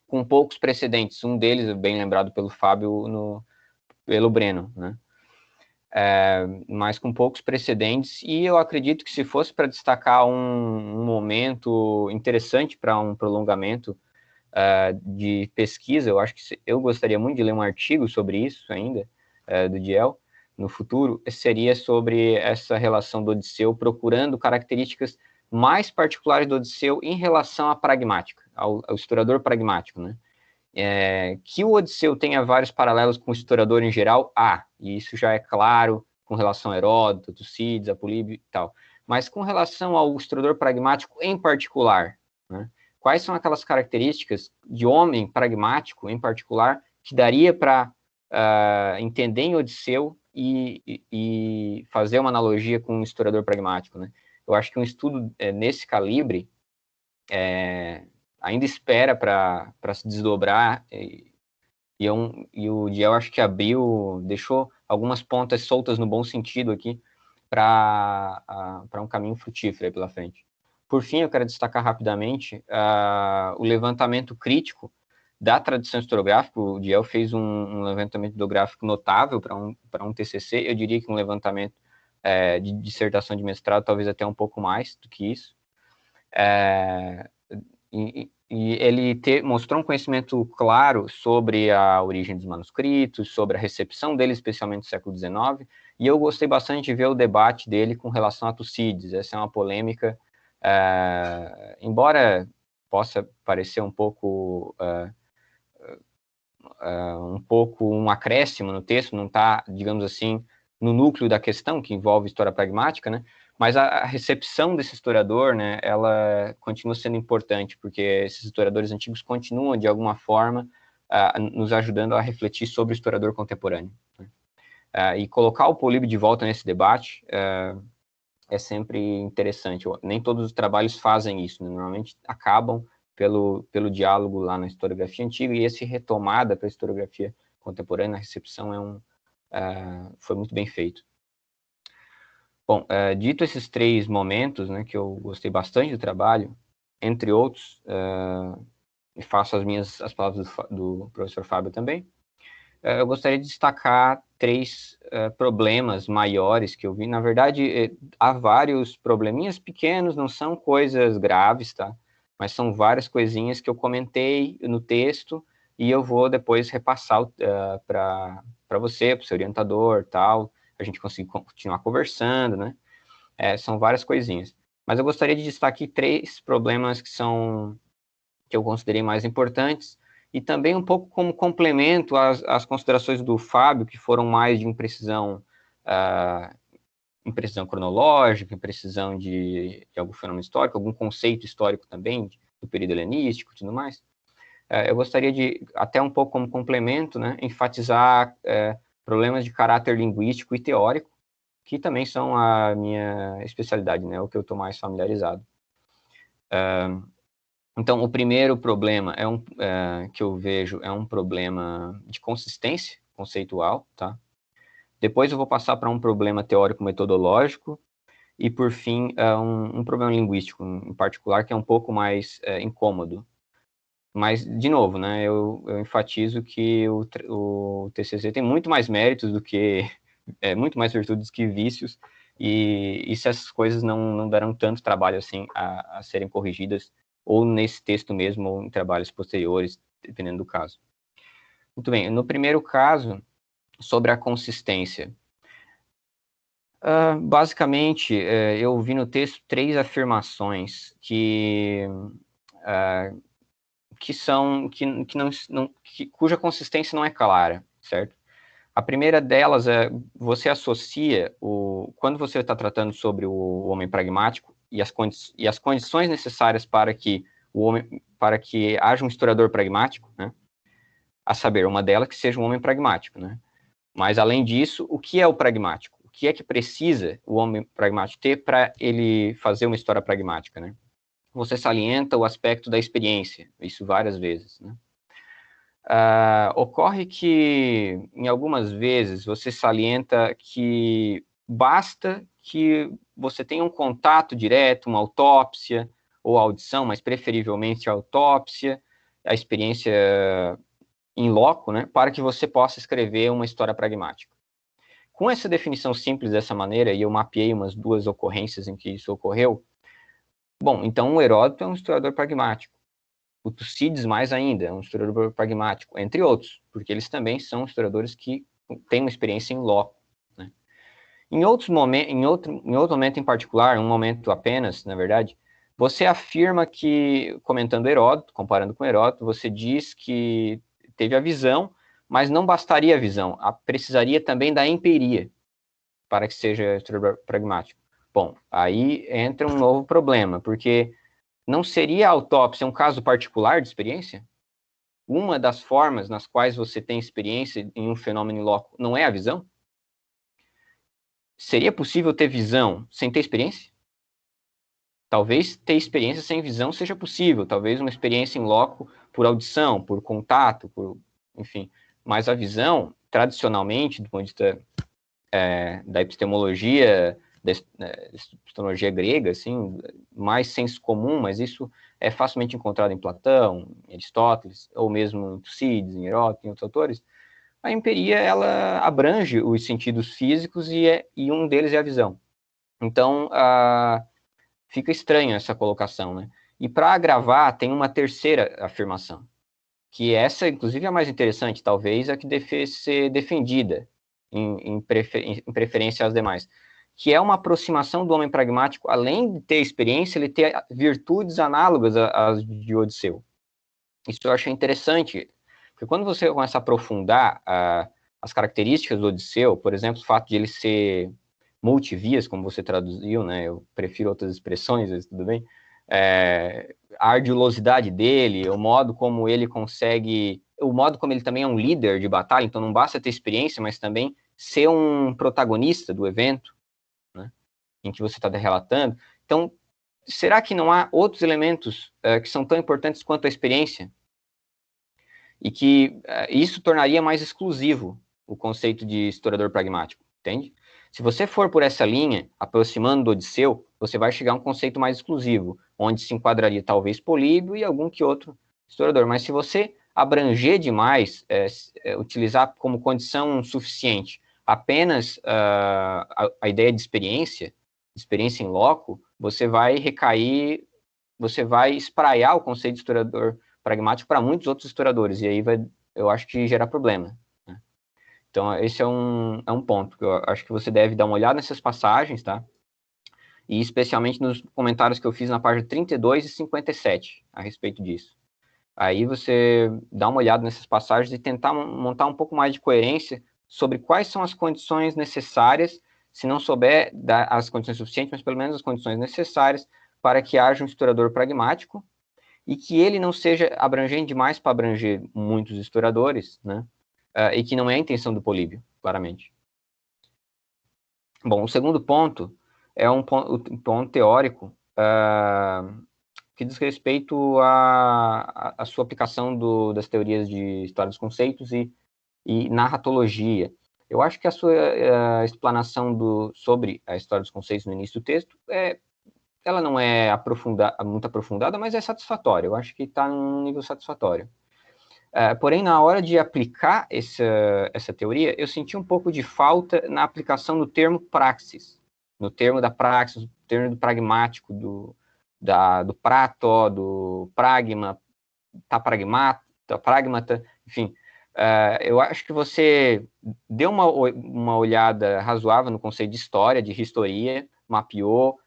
com poucos precedentes. Um deles, bem lembrado pelo Fábio, pelo Breno, né? Mas com poucos precedentes, e eu acredito que se fosse para destacar um momento interessante para um prolongamento de pesquisa, eu acho que eu gostaria muito de ler um artigo sobre isso ainda, do DIEL, no futuro, seria sobre essa relação do Odisseu, procurando características mais particulares do Odisseu em relação à pragmática, ao historiador pragmático, né? Que o Odisseu tenha vários paralelos com o historiador em geral, e isso já é claro com relação a Heródoto, Tucídides, a Políbio e tal. Mas com relação ao historiador pragmático em particular, né? Quais são aquelas características de homem pragmático em particular que daria para entender em Odisseu e fazer uma analogia com um historiador pragmático, né? Eu acho que um estudo nesse calibre ainda espera para se desdobrar, e o DIEL acho que deixou algumas pontas soltas no bom sentido aqui para um caminho frutífero aí pela frente. Por fim, eu quero destacar rapidamente o levantamento crítico da tradição historiográfica. O DIEL fez um levantamento historiográfico notável para um TCC, eu diria que um levantamento de dissertação de mestrado, talvez até um pouco mais do que isso. E ele mostrou um conhecimento claro sobre a origem dos manuscritos, sobre a recepção dele, especialmente no século XIX, e eu gostei bastante de ver o debate dele com relação a Tucídides. Essa é uma polêmica, embora possa parecer um pouco um acréscimo no texto, não está, digamos assim, no núcleo da questão, que envolve história pragmática, né? Mas a recepção desse historiador, né, ela continua sendo importante, porque esses historiadores antigos continuam, de alguma forma, nos ajudando a refletir sobre o historiador contemporâneo, né? E colocar o Políbio de volta nesse debate é sempre interessante. Nem todos os trabalhos fazem isso, né? Normalmente acabam pelo diálogo lá na historiografia antiga, e esse retomada para a historiografia contemporânea, a recepção foi muito bem feito. Bom, dito esses 3 momentos, né, que eu gostei bastante do trabalho, entre outros, e faço as palavras do professor Fábio também, eu gostaria de destacar 3 problemas maiores que eu vi. Na verdade, há vários probleminhas pequenos, não são coisas graves, tá? Mas são várias coisinhas que eu comentei no texto e eu vou depois repassar para você, para o seu orientador, tal, a gente conseguir continuar conversando, né? São várias coisinhas. Mas eu gostaria de destacar aqui 3 problemas que eu considerei mais importantes, e também um pouco como complemento às considerações do Fábio, que foram mais de imprecisão cronológica, imprecisão de algum fenômeno histórico, algum conceito histórico também, do período helenístico e tudo mais. Eu gostaria de, até um pouco como complemento, né, enfatizar problemas de caráter linguístico e teórico, que também são a minha especialidade, né, o que eu estou mais familiarizado. Então, o primeiro problema que eu vejo é um problema de consistência conceitual, tá? Depois eu vou passar para um problema teórico-metodológico e, por fim, um problema linguístico, em particular, que é um pouco mais incômodo. Mas, de novo, né, eu enfatizo que o TCC tem muito mais méritos do que, muito mais virtudes que vícios. e se essas coisas não darão tanto trabalho assim a serem corrigidas, ou nesse texto mesmo, ou em trabalhos posteriores, dependendo do caso. Muito bem, no primeiro caso, sobre a consistência. Basicamente, eu vi no texto 3 afirmações cuja consistência não é clara, certo? A primeira delas é, você associa, quando você está tratando sobre o homem pragmático e as condições necessárias para que haja um historiador pragmático, né? A saber, uma delas que seja um homem pragmático, né? Mas, além disso, o que é o pragmático? O que é que precisa o homem pragmático ter para ele fazer uma história pragmática, né? Você salienta o aspecto da experiência, isso várias vezes, né? Ocorre que, em algumas vezes, você salienta que basta que você tenha um contato direto, uma autópsia ou audição, mas preferivelmente a autópsia, a experiência in loco, né, para que você possa escrever uma história pragmática. Com essa definição simples dessa maneira, e eu mapeei umas 2 ocorrências em que isso ocorreu, bom, então o Heródoto é um historiador pragmático. O Tucídides, mais ainda, é um historiador pragmático, entre outros, porque eles também são historiadores que têm uma experiência em loco, né? Em outro momento em particular, um momento apenas, na verdade, você afirma que, comentando Heródoto, comparando com Heródoto, você diz que teve a visão, mas não bastaria a visão, precisaria também da empiria para que seja historiador pragmático. Bom, aí entra um novo problema, porque não seria a autópsia um caso particular de experiência? Uma das formas nas quais você tem experiência em um fenômeno in loco não é a visão? Seria possível ter visão sem ter experiência? Talvez ter experiência sem visão seja possível, talvez uma experiência in loco por audição, por contato, enfim. Mas a visão, tradicionalmente, do ponto de vista da epistemologia, da epistemologia grega, assim, mais senso comum, mas isso é facilmente encontrado em Platão, em Aristóteles, ou mesmo em Tucídides, em Heródoto, em outros autores. A empiria, ela abrange os sentidos físicos e um deles é a visão. Então, fica estranha essa colocação, né? E para agravar, tem uma terceira afirmação, que essa, inclusive, é a mais interessante, talvez a que deve ser defendida em preferência às demais, que é uma aproximação do homem pragmático, além de ter experiência, ele ter virtudes análogas às de Odisseu. Isso eu achei interessante, porque quando você começa a aprofundar as características do Odisseu, por exemplo, o fato de ele ser multivias, como você traduziu, né? Eu prefiro outras expressões, mas tudo bem. A ardilosidade dele, o modo como ele consegue, o modo como ele também é um líder de batalha, então não basta ter experiência, mas também ser um protagonista do evento, né, em que você está relatando. Então, será que não há outros elementos que são tão importantes quanto a experiência? E que isso tornaria mais exclusivo o conceito de historiador pragmático, entende? Se você for por essa linha, aproximando do Odisseu, você vai chegar a um conceito mais exclusivo, onde se enquadraria talvez Políbio e algum que outro historiador. Mas se você abranger demais, utilizar como condição suficiente apenas a ideia de experiência in loco, você vai espraiar o conceito de historiador pragmático para muitos outros historiadores, e aí eu acho que gerar problema. Então, esse é um ponto que eu acho que você deve dar uma olhada nessas passagens, tá? E especialmente nos comentários que eu fiz na página 32 e 57 a respeito disso. Aí você dá uma olhada nessas passagens e tentar montar um pouco mais de coerência sobre quais são as condições necessárias, se não souber as condições suficientes, mas pelo menos as condições necessárias para que haja um historiador pragmático e que ele não seja abrangente demais para abranger muitos historiadores, né? E que não é a intenção do Políbio, claramente. Bom, o segundo ponto é um ponto teórico que diz respeito à sua aplicação das teorias de história dos conceitos e narratologia. Eu acho que a sua explanação sobre a história dos conceitos no início do texto, ela não é muito aprofundada, mas é satisfatória. Eu acho que está num nível satisfatório. Porém, na hora de aplicar essa teoria, eu senti um pouco de falta na aplicação do termo praxis, no termo da praxis, no termo do pragmático, do prato, do pragma, pragmata, enfim. Eu acho que você deu uma olhada razoável no conceito de história, de historia, mapeou,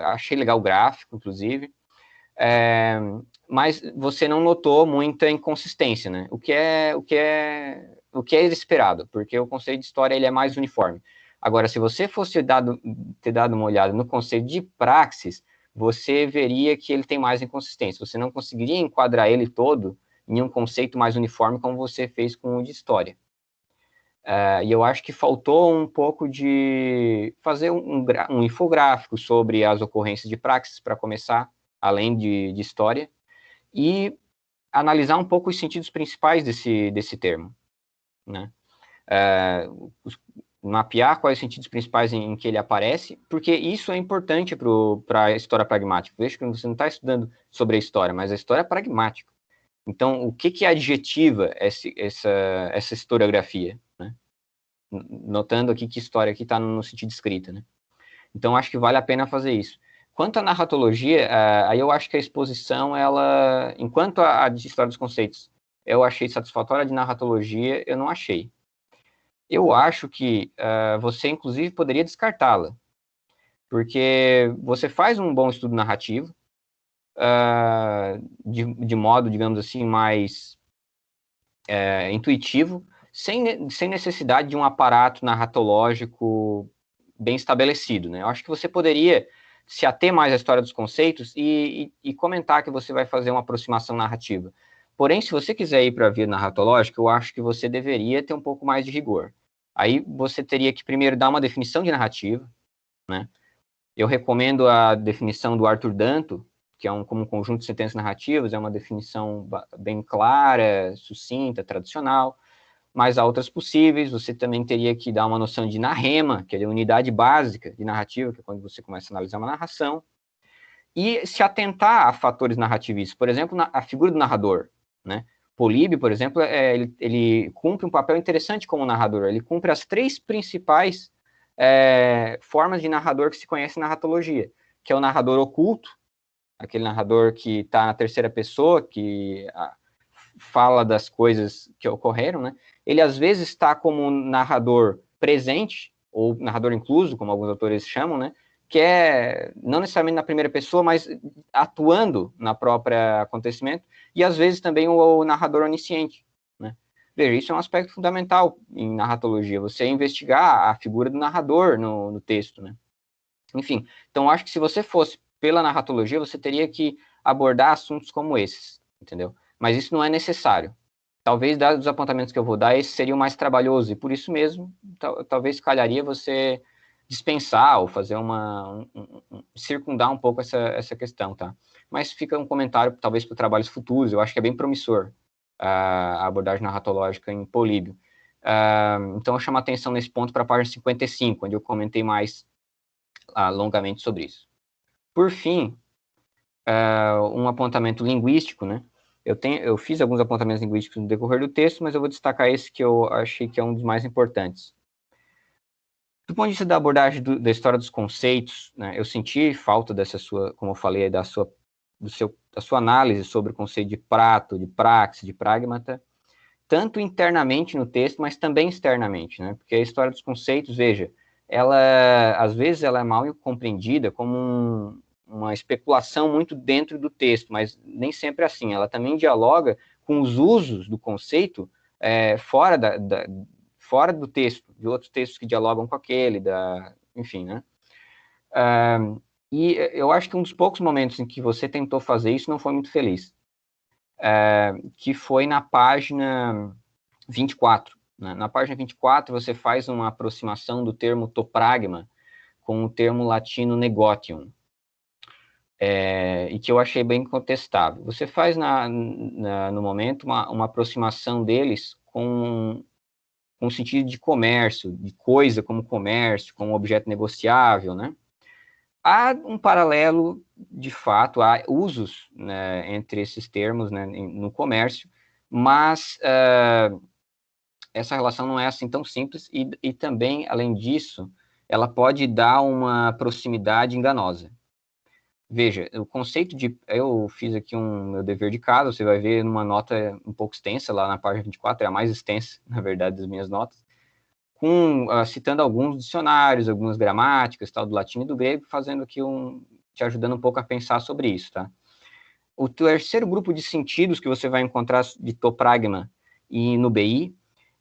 achei legal o gráfico, inclusive, mas você não notou muita inconsistência, né? O que é esperado, porque o conceito de história ele é mais uniforme. Agora, se você fosse ter dado uma olhada no conceito de praxis, você veria que ele tem mais inconsistência. Você não conseguiria enquadrar ele todo em um conceito mais uniforme como você fez com o de história. E eu acho que faltou um pouco de fazer um infográfico sobre as ocorrências de praxis, para começar, além de história, e analisar um pouco os sentidos principais desse termo, né? Mapear quais os sentidos principais em que ele aparece, porque isso é importante para a história pragmática. Veja que você não está estudando sobre a história, mas a história é pragmática. Então, o que adjetiva essa historiografia, né? Notando aqui que história aqui está no sentido escrita, né? Então, acho que vale a pena fazer isso. Quanto à narratologia, aí eu acho que a exposição, ela, enquanto a de história dos conceitos eu achei satisfatória, de narratologia eu não achei. Eu acho que você, inclusive, poderia descartá-la, porque você faz um bom estudo narrativo, de modo, digamos assim, mais intuitivo, sem necessidade de um aparato narratológico bem estabelecido, né? Eu acho que você poderia se ater mais à história dos conceitos e comentar que você vai fazer uma aproximação narrativa. Porém, se você quiser ir para a via narratológica, eu acho que você deveria ter um pouco mais de rigor. Aí você teria que primeiro dar uma definição de narrativa, né? Eu recomendo a definição do Arthur Danto, que é como um conjunto de sentenças narrativas, é uma definição bem clara, sucinta, tradicional, mas há outras possíveis. Você também teria que dar uma noção de narrema, que é a unidade básica de narrativa, que é quando você começa a analisar uma narração, e se atentar a fatores narrativistas, por exemplo, a figura do narrador, né? Políbio, por exemplo, ele cumpre um papel interessante como narrador, ele cumpre as 3 principais formas de narrador que se conhece na narratologia, que é o narrador oculto, aquele narrador que está na terceira pessoa, que fala das coisas que ocorreram, né? Ele às vezes está como narrador presente, ou narrador incluso, como alguns autores chamam, né? Que é não necessariamente na primeira pessoa, mas atuando na própria acontecimento, e às vezes também o narrador onisciente, né? Veja, isso é um aspecto fundamental em narratologia, você investigar a figura do narrador no texto, né? Enfim, então acho que se você fosse pela narratologia, você teria que abordar assuntos como esses, entendeu? Mas isso não é necessário. Talvez, dados os apontamentos que eu vou dar, esse seria o mais trabalhoso, e por isso mesmo, talvez calharia você dispensar ou fazer circundar um pouco essa questão, tá? Mas fica um comentário, talvez, para trabalhos futuros. Eu acho que é bem promissor a abordagem narratológica em Políbio. Então, eu chamo a atenção nesse ponto para a página 55, onde eu comentei mais longamente sobre isso. Por fim, um apontamento linguístico, né? Eu fiz alguns apontamentos linguísticos no decorrer do texto, mas eu vou destacar esse que eu achei que é um dos mais importantes. Do ponto de vista da abordagem da história dos conceitos, né, eu senti falta dessa sua, como eu falei, da sua análise sobre o conceito de prato, de praxis, de pragmata, tanto internamente no texto, mas também externamente, né? Porque a história dos conceitos, veja, às vezes ela é mal compreendida como uma especulação muito dentro do texto, mas nem sempre é assim. Ela também dialoga com os usos do conceito fora do texto, de outros textos que dialogam com aquele, enfim, né? E eu acho que um dos poucos momentos em que você tentou fazer isso não foi muito feliz, que foi na página 24. Né? Na página 24, você faz uma aproximação do termo topragma com o termo latino negotium, e que eu achei bem contestável. Você faz, no momento, uma aproximação deles com um sentido de comércio, de coisa como comércio, como objeto negociável, né? Há um paralelo, de fato, há usos, né, entre esses termos, né, no comércio, mas essa relação não é assim tão simples, e também, além disso, ela pode dar uma proximidade enganosa. Veja, o conceito de... Eu fiz aqui meu dever de casa, você vai ver numa nota um pouco extensa, lá na página 24, é a mais extensa, na verdade, das minhas notas, citando alguns dicionários, algumas gramáticas, tal, do latim e do grego, fazendo aqui te ajudando um pouco a pensar sobre isso, tá? O terceiro grupo de sentidos que você vai encontrar de topragma e no BI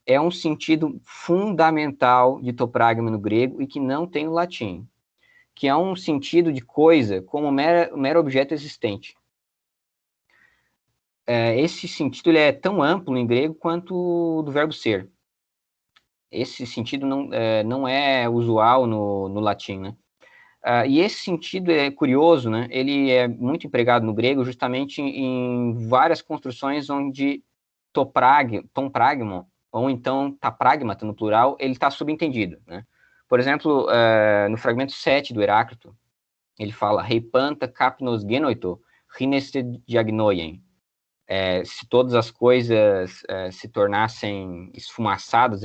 é um sentido fundamental de topragma no grego e que não tem no latim, que é um sentido de coisa como mero objeto existente. Esse sentido ele é tão amplo em grego quanto o do verbo ser. Esse sentido não é usual no latim, né? E esse sentido é curioso, né? Ele é muito empregado no grego justamente em várias construções onde tompragmon, ou então tapragmata no plural, ele está subentendido, né? Por exemplo, no fragmento 7 do Heráclito, ele fala Reipanta capnos genoito, rineste diagnoien. Se todas as coisas se tornassem esfumaçadas,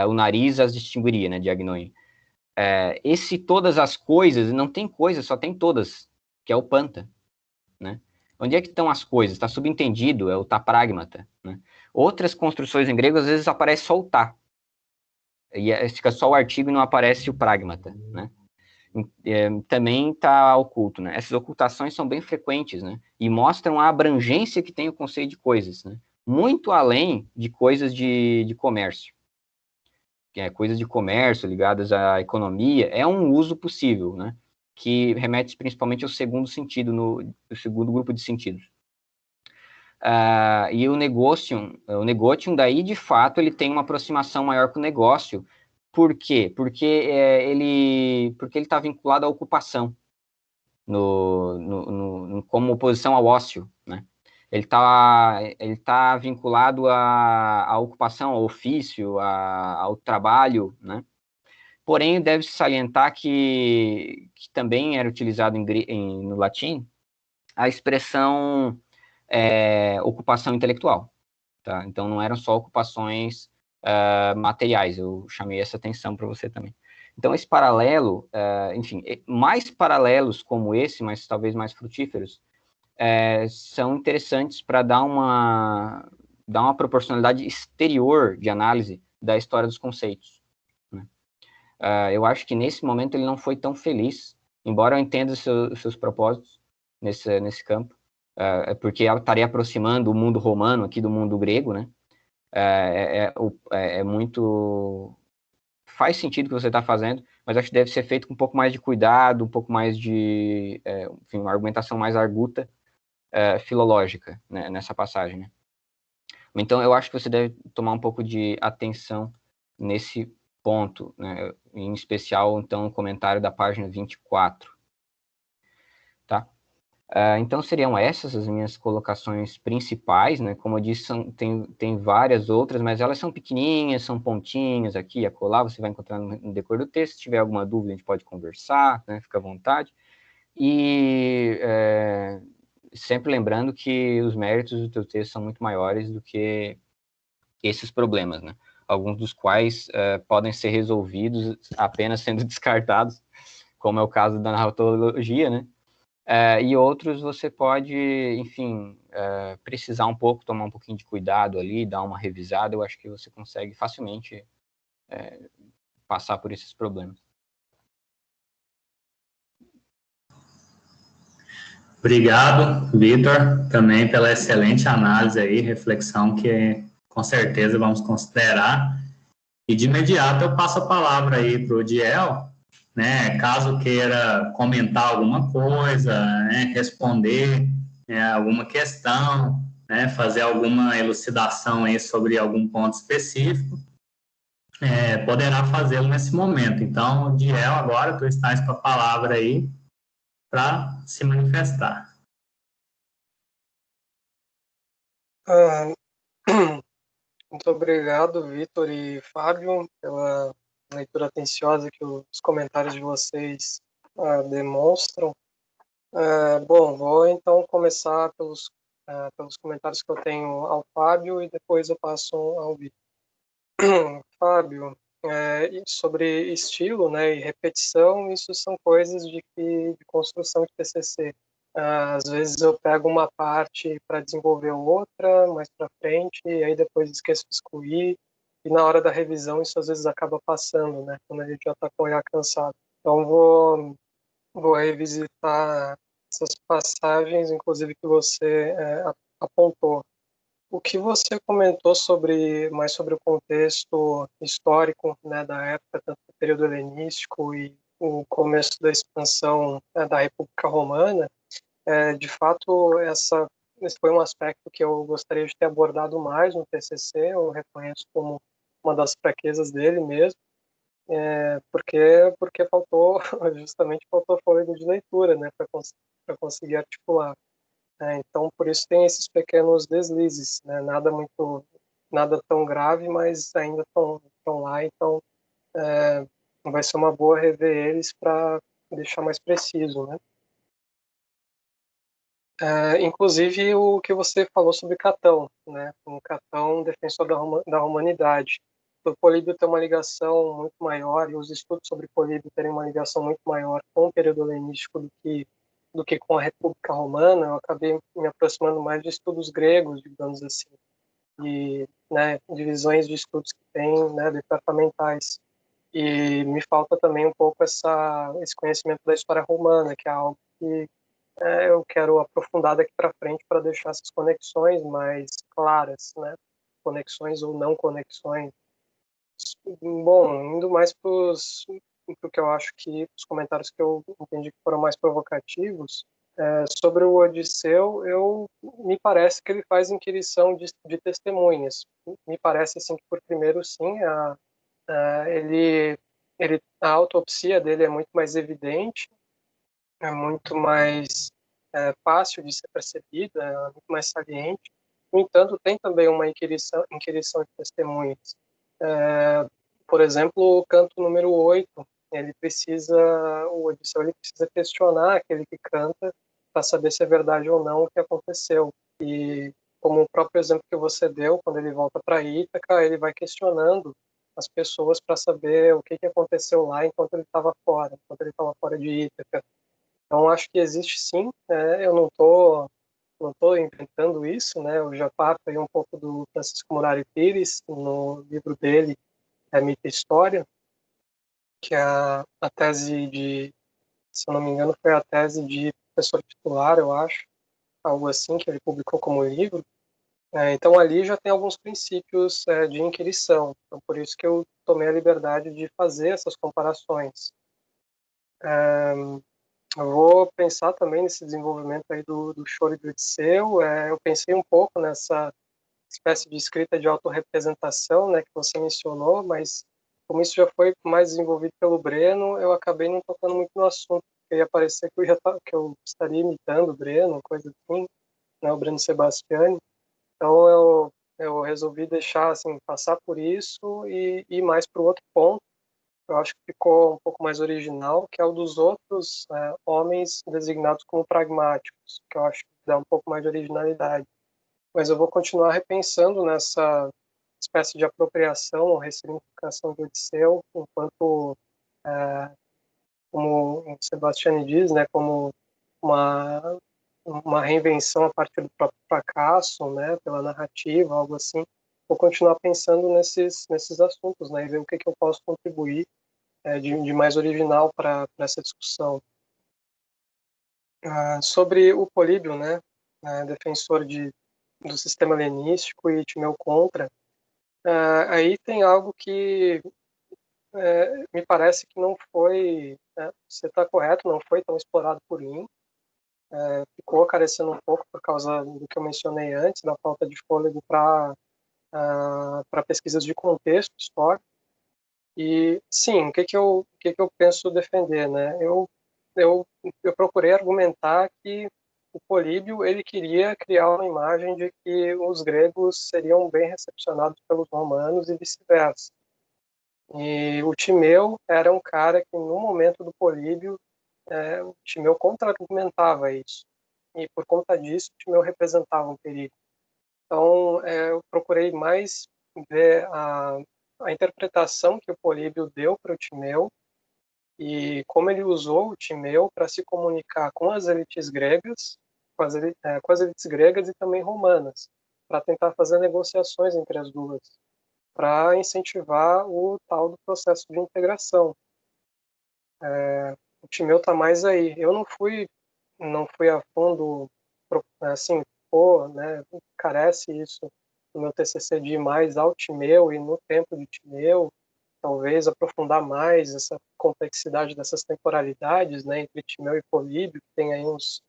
o nariz as distinguiria, né, diagnoien. Esse todas as coisas, não tem coisa, só tem todas, que é o panta, né? Onde é que estão as coisas? Está subentendido, é o tapragmata, né? Outras construções em grego, às vezes aparece só o tá, e fica só o artigo e não aparece o pragmata, né? Também está oculto, né? Essas ocultações são bem frequentes, né? E mostram a abrangência que tem o conceito de coisas, né? Muito além de coisas de comércio. Coisas de comércio ligadas à economia, é um uso possível, né? Que remete principalmente ao segundo sentido, o segundo grupo de sentidos. E o negotium daí, de fato, ele tem uma aproximação maior com o negócio. Por quê? Porque ele está vinculado à ocupação, como oposição ao ócio, né? Ele tá vinculado à ocupação, ao ofício, ao trabalho, né? Porém, deve-se salientar que também era utilizado no latim a expressão ocupação intelectual, tá? Então, não eram só ocupações materiais, eu chamei essa atenção para você também. Então, esse paralelo, enfim, mais paralelos como esse, mas talvez mais frutíferos, são interessantes para dar uma proporcionalidade exterior de análise da história dos conceitos, né? Eu acho que nesse momento ele não foi tão feliz, embora eu entenda os seus propósitos nesse campo, porque eu estaria aproximando o mundo romano aqui do mundo grego, né? Muito... Faz sentido o que você está fazendo, mas acho que deve ser feito com um pouco mais de cuidado, um pouco mais de... enfim, uma argumentação mais arguta, filológica, né, nessa passagem, né? Então, eu acho que você deve tomar um pouco de atenção nesse ponto, né? Em especial, então, o comentário da página 24. Tá? Então, seriam essas as minhas colocações principais, né? Como eu disse, tem várias outras, mas elas são pequenininhas, são pontinhas aqui e acolá, você vai encontrar no decor do texto. Se tiver alguma dúvida, a gente pode conversar, né? Fica à vontade. E sempre lembrando que os méritos do teu texto são muito maiores do que esses problemas, né? Alguns dos quais podem ser resolvidos apenas sendo descartados, como é o caso da narratologia, né? E outros você pode, enfim, precisar um pouco, tomar um pouquinho de cuidado ali, dar uma revisada, eu acho que você consegue facilmente passar por esses problemas. Obrigado, Vitor, também pela excelente análise aí, reflexão que com certeza vamos considerar. E de imediato eu passo a palavra aí para o Diel, né, caso queira comentar alguma coisa, né, responder alguma questão, né, fazer alguma elucidação aí sobre algum ponto específico, poderá fazê-lo nesse momento. Então, Diel, agora tu estás com a palavra aí para se manifestar. Muito obrigado, Vitor e Fábio, pela leitura atenciosa que os comentários de vocês demonstram. Bom, vou então começar pelos comentários que eu tenho ao Fábio e depois eu passo ao Vitor. Fábio, E sobre estilo, né, e repetição, isso são coisas de construção de TCC. Às vezes eu pego uma parte para desenvolver outra, mais para frente, e aí depois esqueço de excluir, e na hora da revisão isso às vezes acaba passando, né, quando a gente já está com o olhar cansado. Então vou revisitar essas passagens, inclusive que você apontou. O que você comentou mais sobre o contexto histórico, né, da época, tanto do período helenístico e o começo da expansão, né, da República Romana, de fato, esse foi um aspecto que eu gostaria de ter abordado mais no TCC, eu reconheço como uma das fraquezas dele mesmo, porque justamente faltou fôlego de leitura, né, para conseguir articular. Então, por isso tem esses pequenos deslizes, né? Nada tão grave, mas ainda estão lá. Então, vai ser uma boa rever eles para deixar mais preciso, né? Inclusive o que você falou sobre Catão, né? Um Catão defensor da humanidade. O Políbio tem uma ligação muito maior e os estudos sobre Políbio terem uma ligação muito maior com o período helenístico do que com a República Romana. Eu acabei me aproximando mais de estudos gregos, digamos assim, e, né, divisões de estudos que tem, né, departamentais. E me falta também um pouco esse conhecimento da história romana, que é algo que eu quero aprofundar daqui para frente para deixar essas conexões mais claras, né? Conexões ou não conexões. Bom, indo mais para o que eu acho que os comentários que eu entendi que foram mais provocativos, sobre o Odisseu, me parece que ele faz inquirição de testemunhas. Me parece assim que por primeiro sim, ele, a autopsia dele é muito mais evidente, é muito mais fácil de ser percebida, é muito mais saliente. No entanto, tem também uma inquirição de testemunhas. Por exemplo, o canto número 8, o Odisseu ele precisa questionar aquele que canta para saber se é verdade ou não o que aconteceu. E como o próprio exemplo que você deu, quando ele volta para Ítaca, ele vai questionando as pessoas para saber o que aconteceu lá enquanto ele estava fora de Ítaca. Então, acho que existe sim, eu não tô inventando isso, né? Eu já parto aí um pouco do Francisco Murari Pires, no livro dele, Mito e História, que é a tese se eu não me engano, foi a tese de professor titular, eu acho, algo assim, que ele publicou como livro. Então, ali já tem alguns princípios de inquirição. Então, por isso que eu tomei a liberdade de fazer essas comparações. Eu vou pensar também nesse desenvolvimento aí do choro de Odisseu. Eu pensei um pouco nessa espécie de escrita de autorrepresentação, né, que você mencionou, mas como isso já foi mais desenvolvido pelo Breno, eu acabei não tocando muito no assunto, porque ia parecer que eu estaria imitando o Breno, coisa assim, né, o Breno Sebastiani. Então eu resolvi deixar assim passar por isso e ir mais para o outro ponto. Eu acho que ficou um pouco mais original, que é o dos outros homens designados como pragmáticos, que eu acho que dá um pouco mais de originalidade. Mas eu vou continuar repensando nessa espécie de apropriação ou ressignificação de Odisseu, enquanto, como o Sebastiani diz, né, como uma reinvenção a partir do próprio fracasso, né, pela narrativa, algo assim. Vou continuar pensando nesses assuntos, né, e ver o que eu posso contribuir de mais original para essa discussão. Sobre o Políbio, né, defensor do sistema helenístico e Timeu contra, aí tem algo que me parece que não foi, você está correto, não foi tão explorado por mim, ficou carecendo um pouco por causa do que eu mencionei antes, da falta de fôlego para pesquisas de contexto histórico. E sim, o que eu penso defender, né? Eu, eu procurei argumentar que o Políbio ele queria criar uma imagem de que os gregos seriam bem recepcionados pelos romanos e vice-versa. E o Timeu era um cara que no momento do Políbio o Timeu contra-argumentava isso. E por conta disso o Timeu representava um perigo. Então eu procurei mais ver a interpretação que o Políbio deu para o Timeu e como ele usou o Timeu para se comunicar com as elites gregas, com as elites gregas e também romanas, para tentar fazer negociações entre as duas, para incentivar o tal do processo de integração. O Timeu está mais aí. Eu não fui a fundo, assim, né, carece isso no meu TCC de ir mais ao Timeu e no tempo de Timeu, talvez aprofundar mais essa complexidade dessas temporalidades, né, entre Timeu e Políbio, que tem aí uns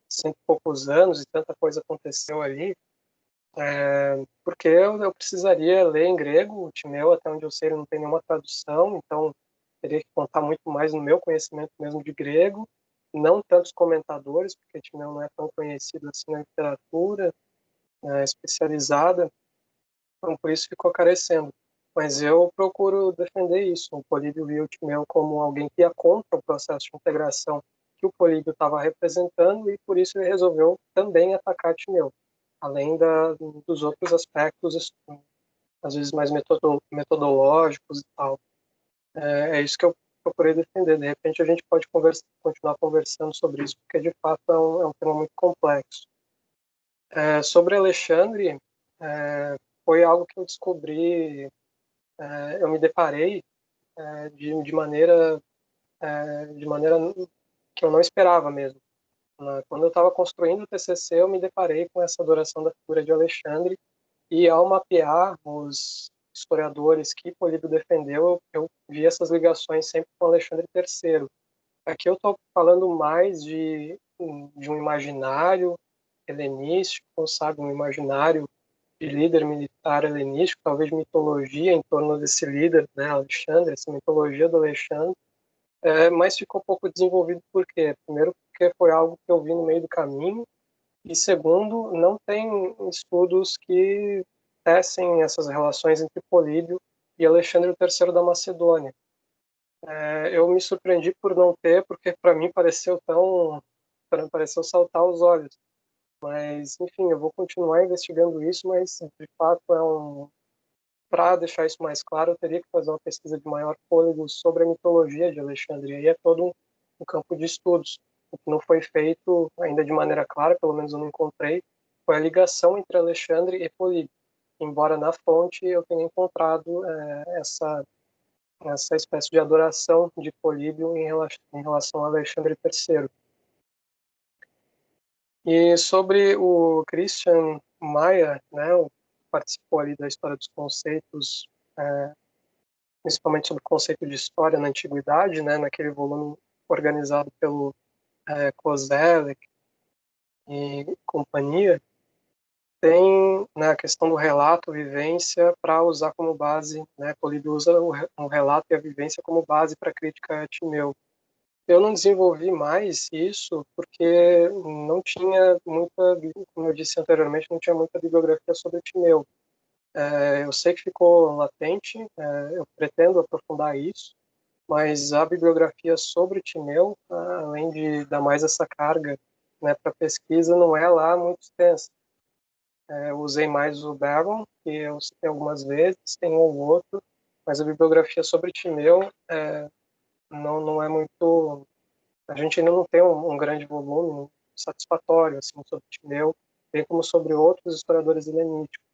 100 e poucos anos e tanta coisa aconteceu ali, porque eu precisaria ler em grego. O Timeu, até onde eu sei, ele não tem nenhuma tradução, então teria que contar muito mais no meu conhecimento mesmo de grego, não tantos comentadores, porque Timeu não é tão conhecido assim na literatura especializada, então por isso ficou carecendo. Mas eu procuro defender isso. O Políbio viu o Timeu como alguém que ia contra o processo de integração que o Políbio estava representando, e por isso ele resolveu também atacar Timeu, além dos outros aspectos, às vezes mais metodológicos e tal. É isso que eu procurei defender. De repente a gente pode continuar conversando sobre isso, porque de fato é um tema muito complexo. Sobre Alexandre, foi algo que eu descobri, eu me deparei de maneira que eu não esperava mesmo. Quando eu estava construindo o TCC, eu me deparei com essa adoração da figura de Alexandre, e ao mapear os historiadores que Políbio defendeu, eu vi essas ligações sempre com Alexandre III. Aqui eu estou falando mais de um imaginário helenístico, sabe, um imaginário de líder militar helenístico, talvez mitologia em torno desse líder, né, Alexandre, essa mitologia do Alexandre, mas ficou pouco desenvolvido. Por quê? Primeiro, porque foi algo que eu vi no meio do caminho, e segundo, não tem estudos que tecem essas relações entre Políbio e Alexandre III da Macedônia. Eu me surpreendi por não ter, porque para mim pareceu saltar aos olhos. Mas, enfim, eu vou continuar investigando isso, mas de fato para deixar isso mais claro, eu teria que fazer uma pesquisa de maior fôlego sobre a mitologia de Alexandre. E aí é todo um campo de estudos. O que não foi feito ainda de maneira clara, pelo menos eu não encontrei, foi a ligação entre Alexandre e Políbio. Embora na fonte eu tenha encontrado essa espécie de adoração de Políbio em relação a Alexandre III. E sobre o Christian Mayer, né, participou ali da história dos conceitos, principalmente sobre o conceito de história na antiguidade, né, naquele volume organizado pelo Kozelek e companhia. Tem, né, a questão do relato, vivência, para usar como base, né, Políbio usa o relato e a vivência como base para a crítica a Timeu. Eu não desenvolvi mais isso porque não tinha muita, como eu disse anteriormente, não tinha muita bibliografia sobre Timeu. Eu sei que ficou latente, eu pretendo aprofundar isso, mas a bibliografia sobre Timeu, além de dar mais essa carga, né, para pesquisa, não é lá muito extensa. Eu usei mais o Barron, que eu citei algumas vezes, tem um ou outro, mas a bibliografia sobre Timeu não é muito. A gente ainda não tem um grande volume satisfatório assim, sobre Timeu, bem como sobre outros historiadores helenísticos.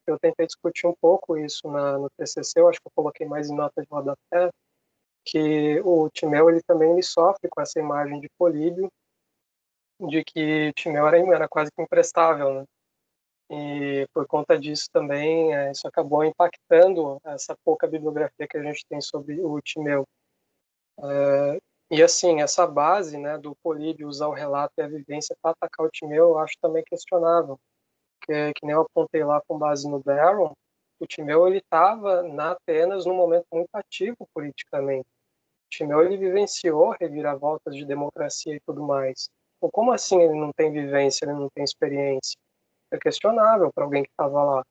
Eu tentei discutir um pouco isso no TCC, eu acho que eu coloquei mais em nota de rodapé, que o Timeu ele sofre com essa imagem de Políbio, de que Timeu era quase que imprestável, né? E por conta disso também, isso acabou impactando essa pouca bibliografia que a gente tem sobre o Timeu. E assim, essa base, né, do Políbio usar o relato e a vivência para atacar o Timeu, eu acho também questionável, que nem eu apontei lá com base no Barron. O Timeu ele estava na Atenas num momento muito ativo politicamente. O Timeu ele vivenciou reviravoltas de democracia e tudo mais. Ou como assim ele não tem vivência, ele não tem experiência? É questionável para alguém que estava lá.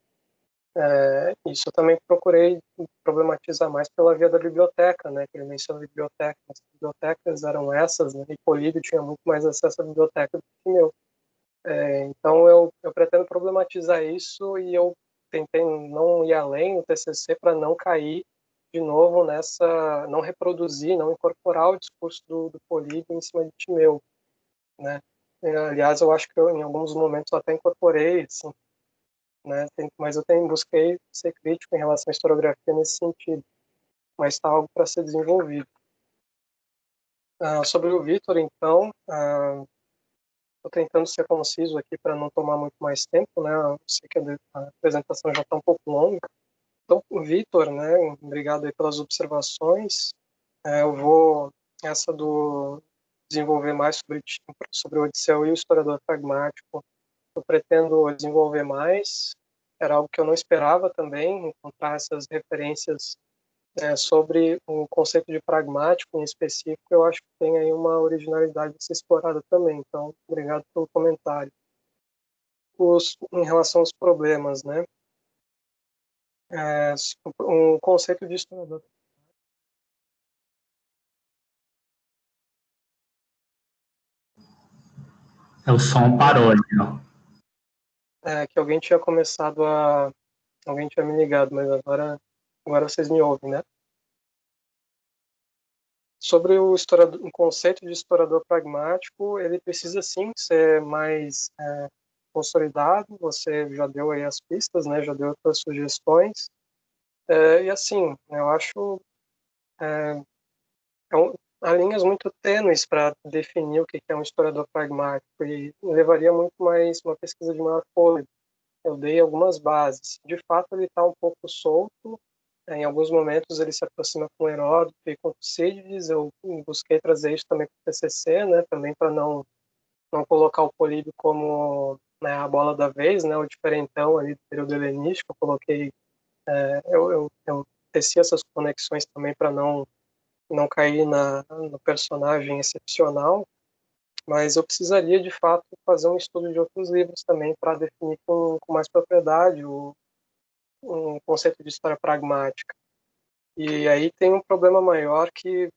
Isso eu também procurei problematizar mais pela via da biblioteca, né? Que ele menciona a biblioteca. As bibliotecas eram essas, né? E Políbio tinha muito mais acesso à biblioteca do que eu. Então eu pretendo problematizar isso, e eu tentei não ir além no TCC para não cair de novo nessa, não reproduzir, não incorporar o discurso do Políbio em cima de Timeu, né? Aliás, eu acho que em alguns momentos eu até incorporei, assim, né? Mas busquei ser crítico em relação à historiografia nesse sentido, mas está algo para ser desenvolvido. Sobre o Vitor, então, estou tentando ser conciso aqui para não tomar muito mais tempo, né? Eu sei que a apresentação já está um pouco longa. Então, Vitor, né? Obrigado aí pelas observações. Eu vou essa do desenvolver mais sobre o Odisseu e o historiador pragmático. Eu pretendo desenvolver mais. Era algo que eu não esperava também, encontrar essas referências sobre o conceito de pragmático em específico. Eu acho que tem aí uma originalidade a ser explorada também. Então, obrigado pelo comentário. Em relação aos problemas, né? O conceito de historiador. O som parou ali, ó. Que alguém tinha começado a... Alguém tinha me ligado, mas agora vocês me ouvem, né? Sobre o conceito de historiador pragmático, ele precisa sim ser mais consolidado. Você já deu aí as pistas, né? Já deu as sugestões. E assim, eu acho há linhas muito tênues para definir o que é um historiador pragmático e levaria muito mais uma pesquisa de maior fôlego. Eu dei algumas bases. De fato, ele está um pouco solto. Em alguns momentos ele se aproxima com Heródoto e com Tucídides. Eu busquei trazer isso também para o TCC, né? Também para não colocar o Políbio como, né, a bola da vez, né? O diferentão ali do período helenístico. Eu coloquei, eu teci essas conexões também para não cair no personagem excepcional. Mas eu precisaria, de fato, fazer um estudo de outros livros também para definir com mais propriedade um conceito de história pragmática. E aí tem um problema maior que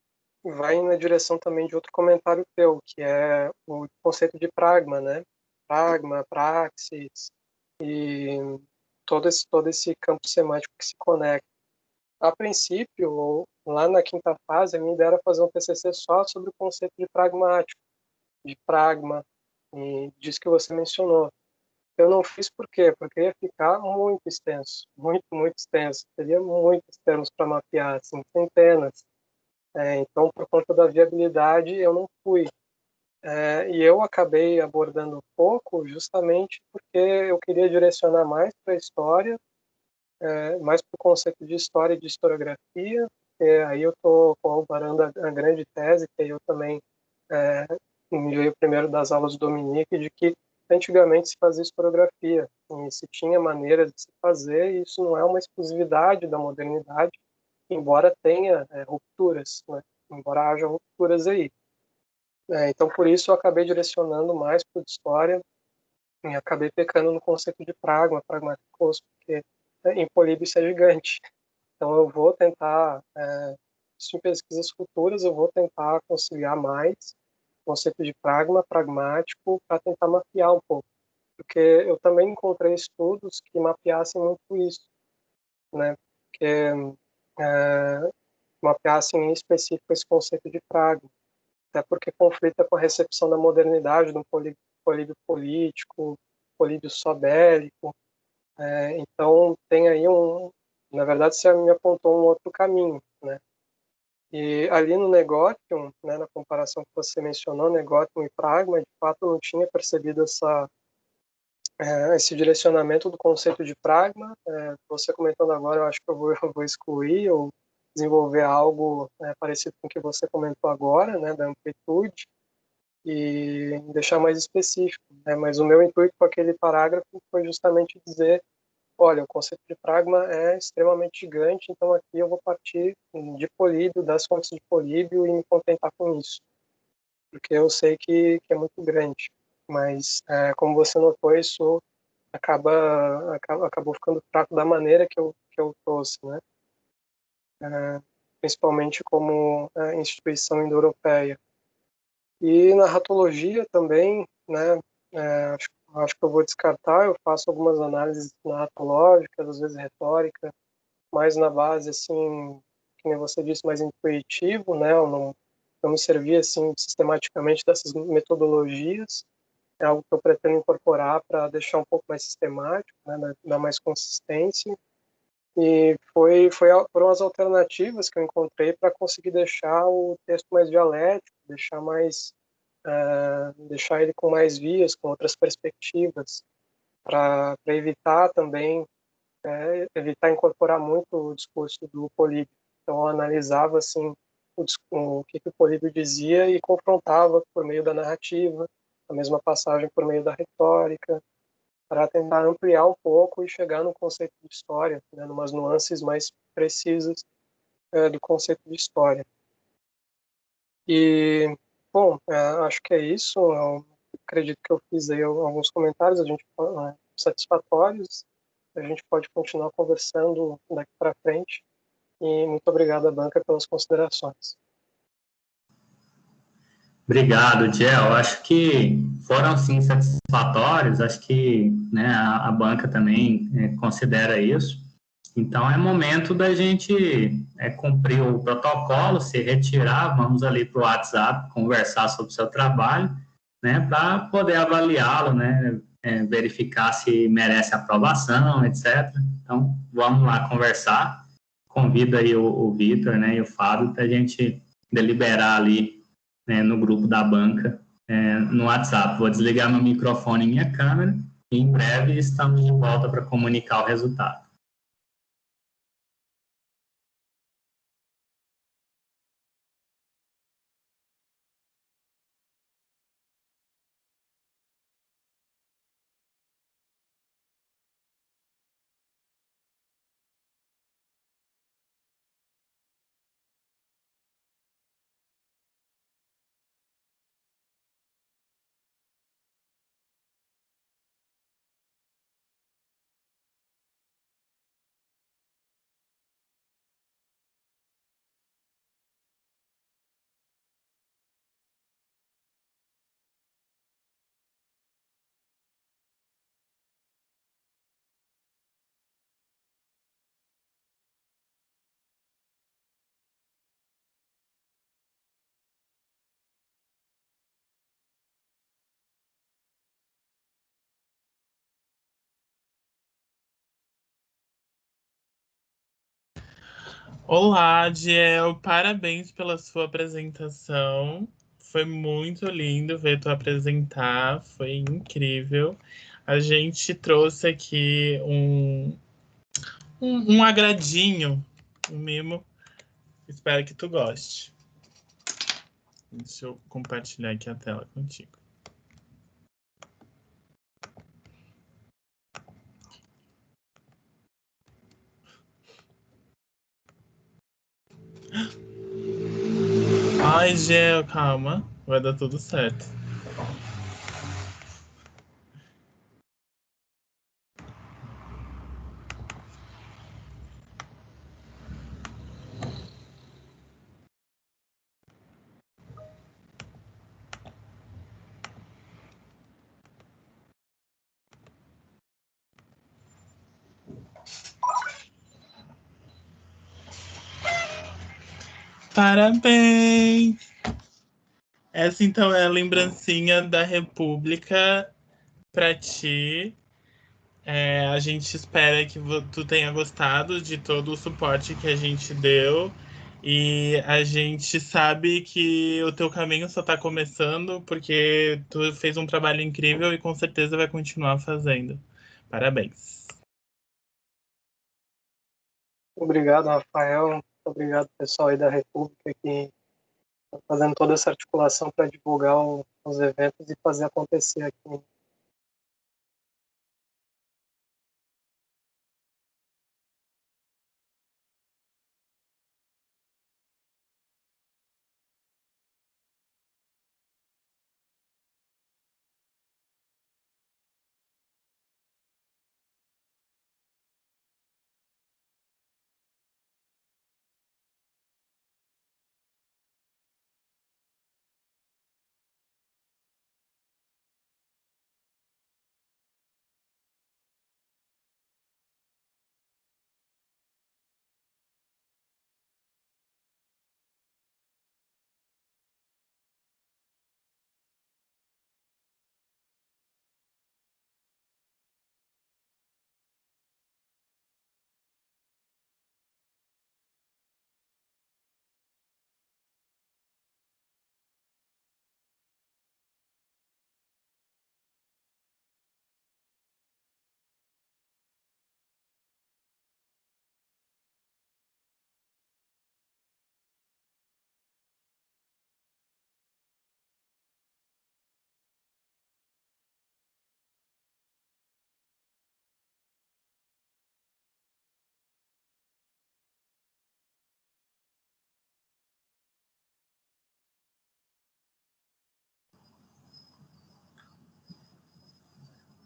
vai na direção também de outro comentário teu, que é o conceito de pragma, né? Pragma, praxis e todo esse campo semântico que se conecta. A princípio, lá na quinta fase, a minha ideia era fazer um TCC só sobre o conceito de pragmático, de pragma, e disso que você mencionou. Eu não fiz por quê? Porque ia ficar muito extenso, muito, muito extenso. Teria muitos termos para mapear, assim, centenas. Então, por conta da viabilidade, eu não fui. E eu acabei abordando pouco justamente porque eu queria direcionar mais para a história, mais para o conceito de história e de historiografia. Aí eu estou comparando a grande tese, que eu também enviei o primeiro das aulas do Dominique, de que antigamente se fazia historiografia, e se tinha maneiras de se fazer, e isso não é uma exclusividade da modernidade, embora tenha rupturas, né? Embora haja rupturas aí. Então, por isso, eu acabei direcionando mais para história e acabei pecando no conceito de pragmáticos, porque em Políbio isso é gigante. Então, eu vou tentar, em pesquisas futuras, eu vou tentar conciliar mais o conceito de pragmático, para tentar mapear um pouco. Porque eu também encontrei estudos que mapeassem muito isso, né? Que mapeassem em específico esse conceito de pragma, até porque conflita com a recepção da modernidade, do políbio político, políbio só bélico. Então, tem aí na verdade, você me apontou um outro caminho, né? E ali no Negotium, né, na comparação que você mencionou, Negotium e Pragma, de fato eu não tinha percebido esse direcionamento do conceito de Pragma. Você comentando agora, eu acho que eu vou excluir ou desenvolver algo parecido com o que você comentou agora, né, da amplitude, e deixar mais específico. Né? Mas o meu intuito com aquele parágrafo foi justamente dizer, olha, o conceito de pragma é extremamente gigante, então aqui eu vou partir de Políbio, das fontes de Políbio e me contentar com isso, porque eu sei que é muito grande. Mas, como você notou, isso acabou ficando fraco da maneira que eu trouxe, né? Principalmente como instituição indo-europeia. E narratologia também, né? Acho que acho que eu vou descartar. Eu faço algumas análises narratológicas, às vezes retórica, mais na base, assim, que nem você disse, mais intuitivo, né? Eu não me servi, assim, sistematicamente dessas metodologias. É algo que eu pretendo incorporar para deixar um pouco mais sistemático, né? Dar mais consistência. E foram as alternativas que eu encontrei para conseguir deixar o texto mais dialético, deixar ele com mais vias, com outras perspectivas, para evitar também, evitar incorporar muito o discurso do Políbio. Então, eu analisava assim o que o Políbio dizia e confrontava por meio da narrativa, a mesma passagem por meio da retórica, para tentar ampliar um pouco e chegar no conceito de história, né, numas nuances mais precisas do conceito de história. E, bom, acho que é isso. Eu acredito que eu fiz aí alguns comentários satisfatórios. A gente pode continuar conversando daqui para frente. E muito obrigado à banca pelas considerações. Obrigado, Diel. Acho que foram sim satisfatórios. Acho que, né, a banca também considera isso. Então é momento da gente cumprir o protocolo, se retirar, vamos ali para o WhatsApp conversar sobre o seu trabalho, né, para poder avaliá-lo, né, verificar se merece aprovação, etc. Então vamos lá conversar. Convido aí o Vitor, né, e o Fábio para a gente deliberar ali, né, no grupo da banca, no WhatsApp. Vou desligar meu microfone e minha câmera e em breve estamos de volta para comunicar o resultado. Olá, Diel, parabéns pela sua apresentação. Foi muito lindo ver tu apresentar, foi incrível. A gente trouxe aqui um agradinho, um mimo. Espero que tu goste. Deixa eu compartilhar aqui a tela contigo. Ai, Gel, calma. Vai dar tudo certo. Parabéns! Essa então é a lembrancinha da República pra ti. A gente espera que tu tenha gostado de todo o suporte que a gente deu. E a gente sabe que o teu caminho só tá começando, porque tu fez um trabalho incrível e com certeza vai continuar fazendo. Parabéns. Obrigado, Rafael. Obrigado, pessoal aí da República, que está fazendo toda essa articulação para divulgar os eventos e fazer acontecer aqui.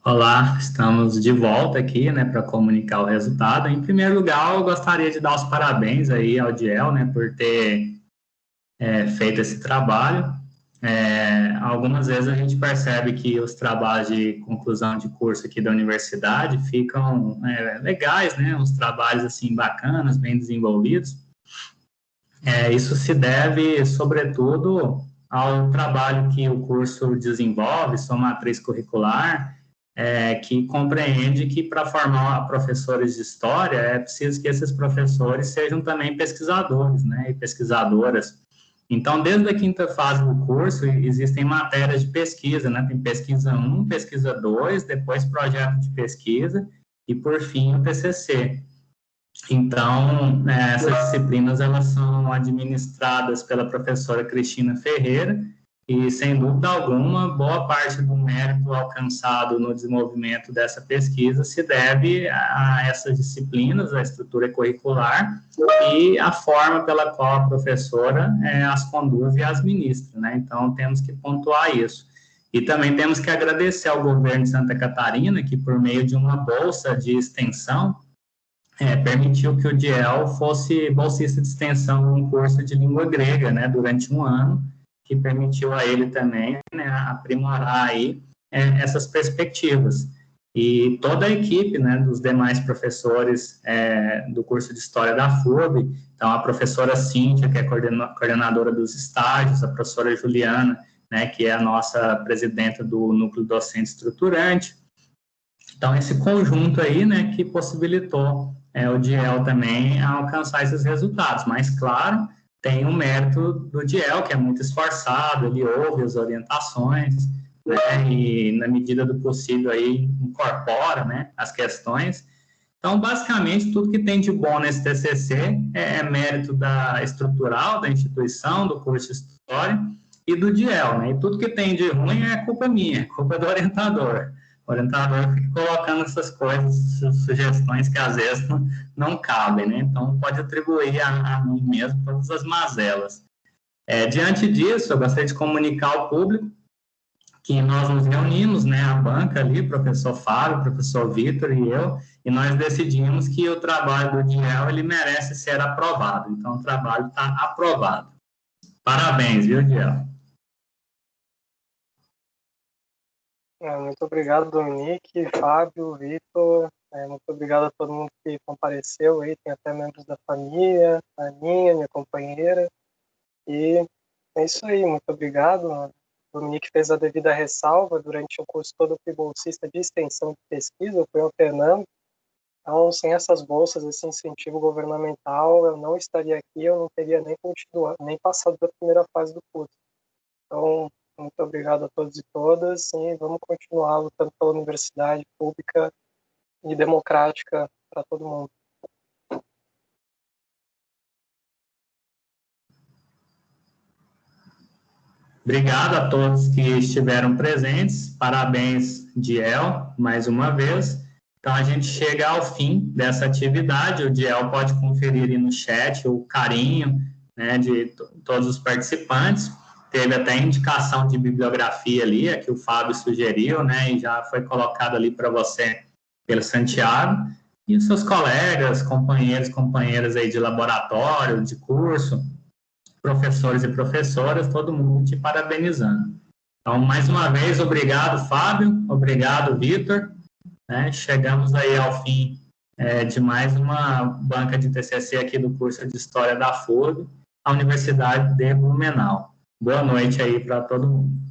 Olá, estamos de volta aqui, né, para comunicar o resultado. Em primeiro lugar, eu gostaria de dar os parabéns aí ao Diel, né, por ter feito esse trabalho. Algumas vezes a gente percebe que os trabalhos de conclusão de curso aqui da universidade ficam legais, né, uns trabalhos assim bacanas, bem desenvolvidos. Isso se deve, sobretudo, ao trabalho que o curso desenvolve, sua matriz curricular, que compreende que para formar professores de história é preciso que esses professores sejam também pesquisadores, né, e pesquisadoras. Então, desde a quinta fase do curso, existem matérias de pesquisa, né, tem pesquisa 1, pesquisa 2, depois projeto de pesquisa e, por fim, o TCC. Então, essas disciplinas, elas são administradas pela professora Cristina Ferreira, e, sem dúvida alguma, boa parte do mérito alcançado no desenvolvimento dessa pesquisa se deve a essas disciplinas, a estrutura curricular e a forma pela qual a professora as conduz e as ministra, né? Então, temos que pontuar isso. E também temos que agradecer ao governo de Santa Catarina, que, por meio de uma bolsa de extensão, permitiu que o Diel fosse bolsista de extensão em um curso de língua grega, né, durante um ano, que permitiu a ele também, né, aprimorar aí essas perspectivas. E toda a equipe, né, dos demais professores do curso de História da FURB, então a professora Cíntia, que é coordenadora dos estágios, a professora Juliana, né, que é a nossa presidenta do núcleo docente estruturante. Então, esse conjunto aí, né, que possibilitou o Diel também a alcançar esses resultados. Mas, claro, tem o mérito do Diel, que é muito esforçado, ele ouve as orientações, né, e, na medida do possível, aí, incorpora, né, as questões. Então, basicamente, tudo que tem de bom nesse TCC é mérito estrutural da instituição, do curso de História e do Diel, né? E tudo que tem de ruim é culpa minha, é culpa do orientador. O orientador fica colocando essas coisas, sugestões que às vezes não cabem, né? Então, pode atribuir a mim mesmo todas as mazelas. Diante disso, eu gostaria de comunicar ao público que nós nos reunimos, né, a banca ali, o professor Fábio, o professor Vitor e eu, e nós decidimos que o trabalho do Diel, ele merece ser aprovado. Então, o trabalho está aprovado. Parabéns, viu, Diel? Muito obrigado, Dominique, Fábio, Vitor. Muito obrigado a todo mundo que compareceu aí. Tem até membros da família, a minha companheira. E é isso aí, muito obrigado. O Dominique fez a devida ressalva. Durante o curso todo eu fui bolsista de extensão de pesquisa, eu fui alternando. Então, sem essas bolsas, esse incentivo governamental, eu não estaria aqui, eu não teria nem continuado, nem passado da primeira fase do curso. Então, muito obrigado a todos e todas, e vamos continuar lutando pela universidade pública e democrática para todo mundo. Obrigado a todos que estiveram presentes, parabéns, Diel, mais uma vez. Então, a gente chega ao fim dessa atividade, o Diel pode conferir aí no chat o carinho, né, de todos os participantes. Teve até indicação de bibliografia ali, que o Fábio sugeriu, né, e já foi colocado ali para você pelo Santiago, e os seus colegas, companheiras aí de laboratório, de curso, professores e professoras, todo mundo te parabenizando. Então, mais uma vez, obrigado, Fábio, obrigado, Vitor, né, chegamos aí ao fim de mais uma banca de TCC aqui do curso de História da FURB, a Universidade de Blumenau. Boa noite aí para todo mundo.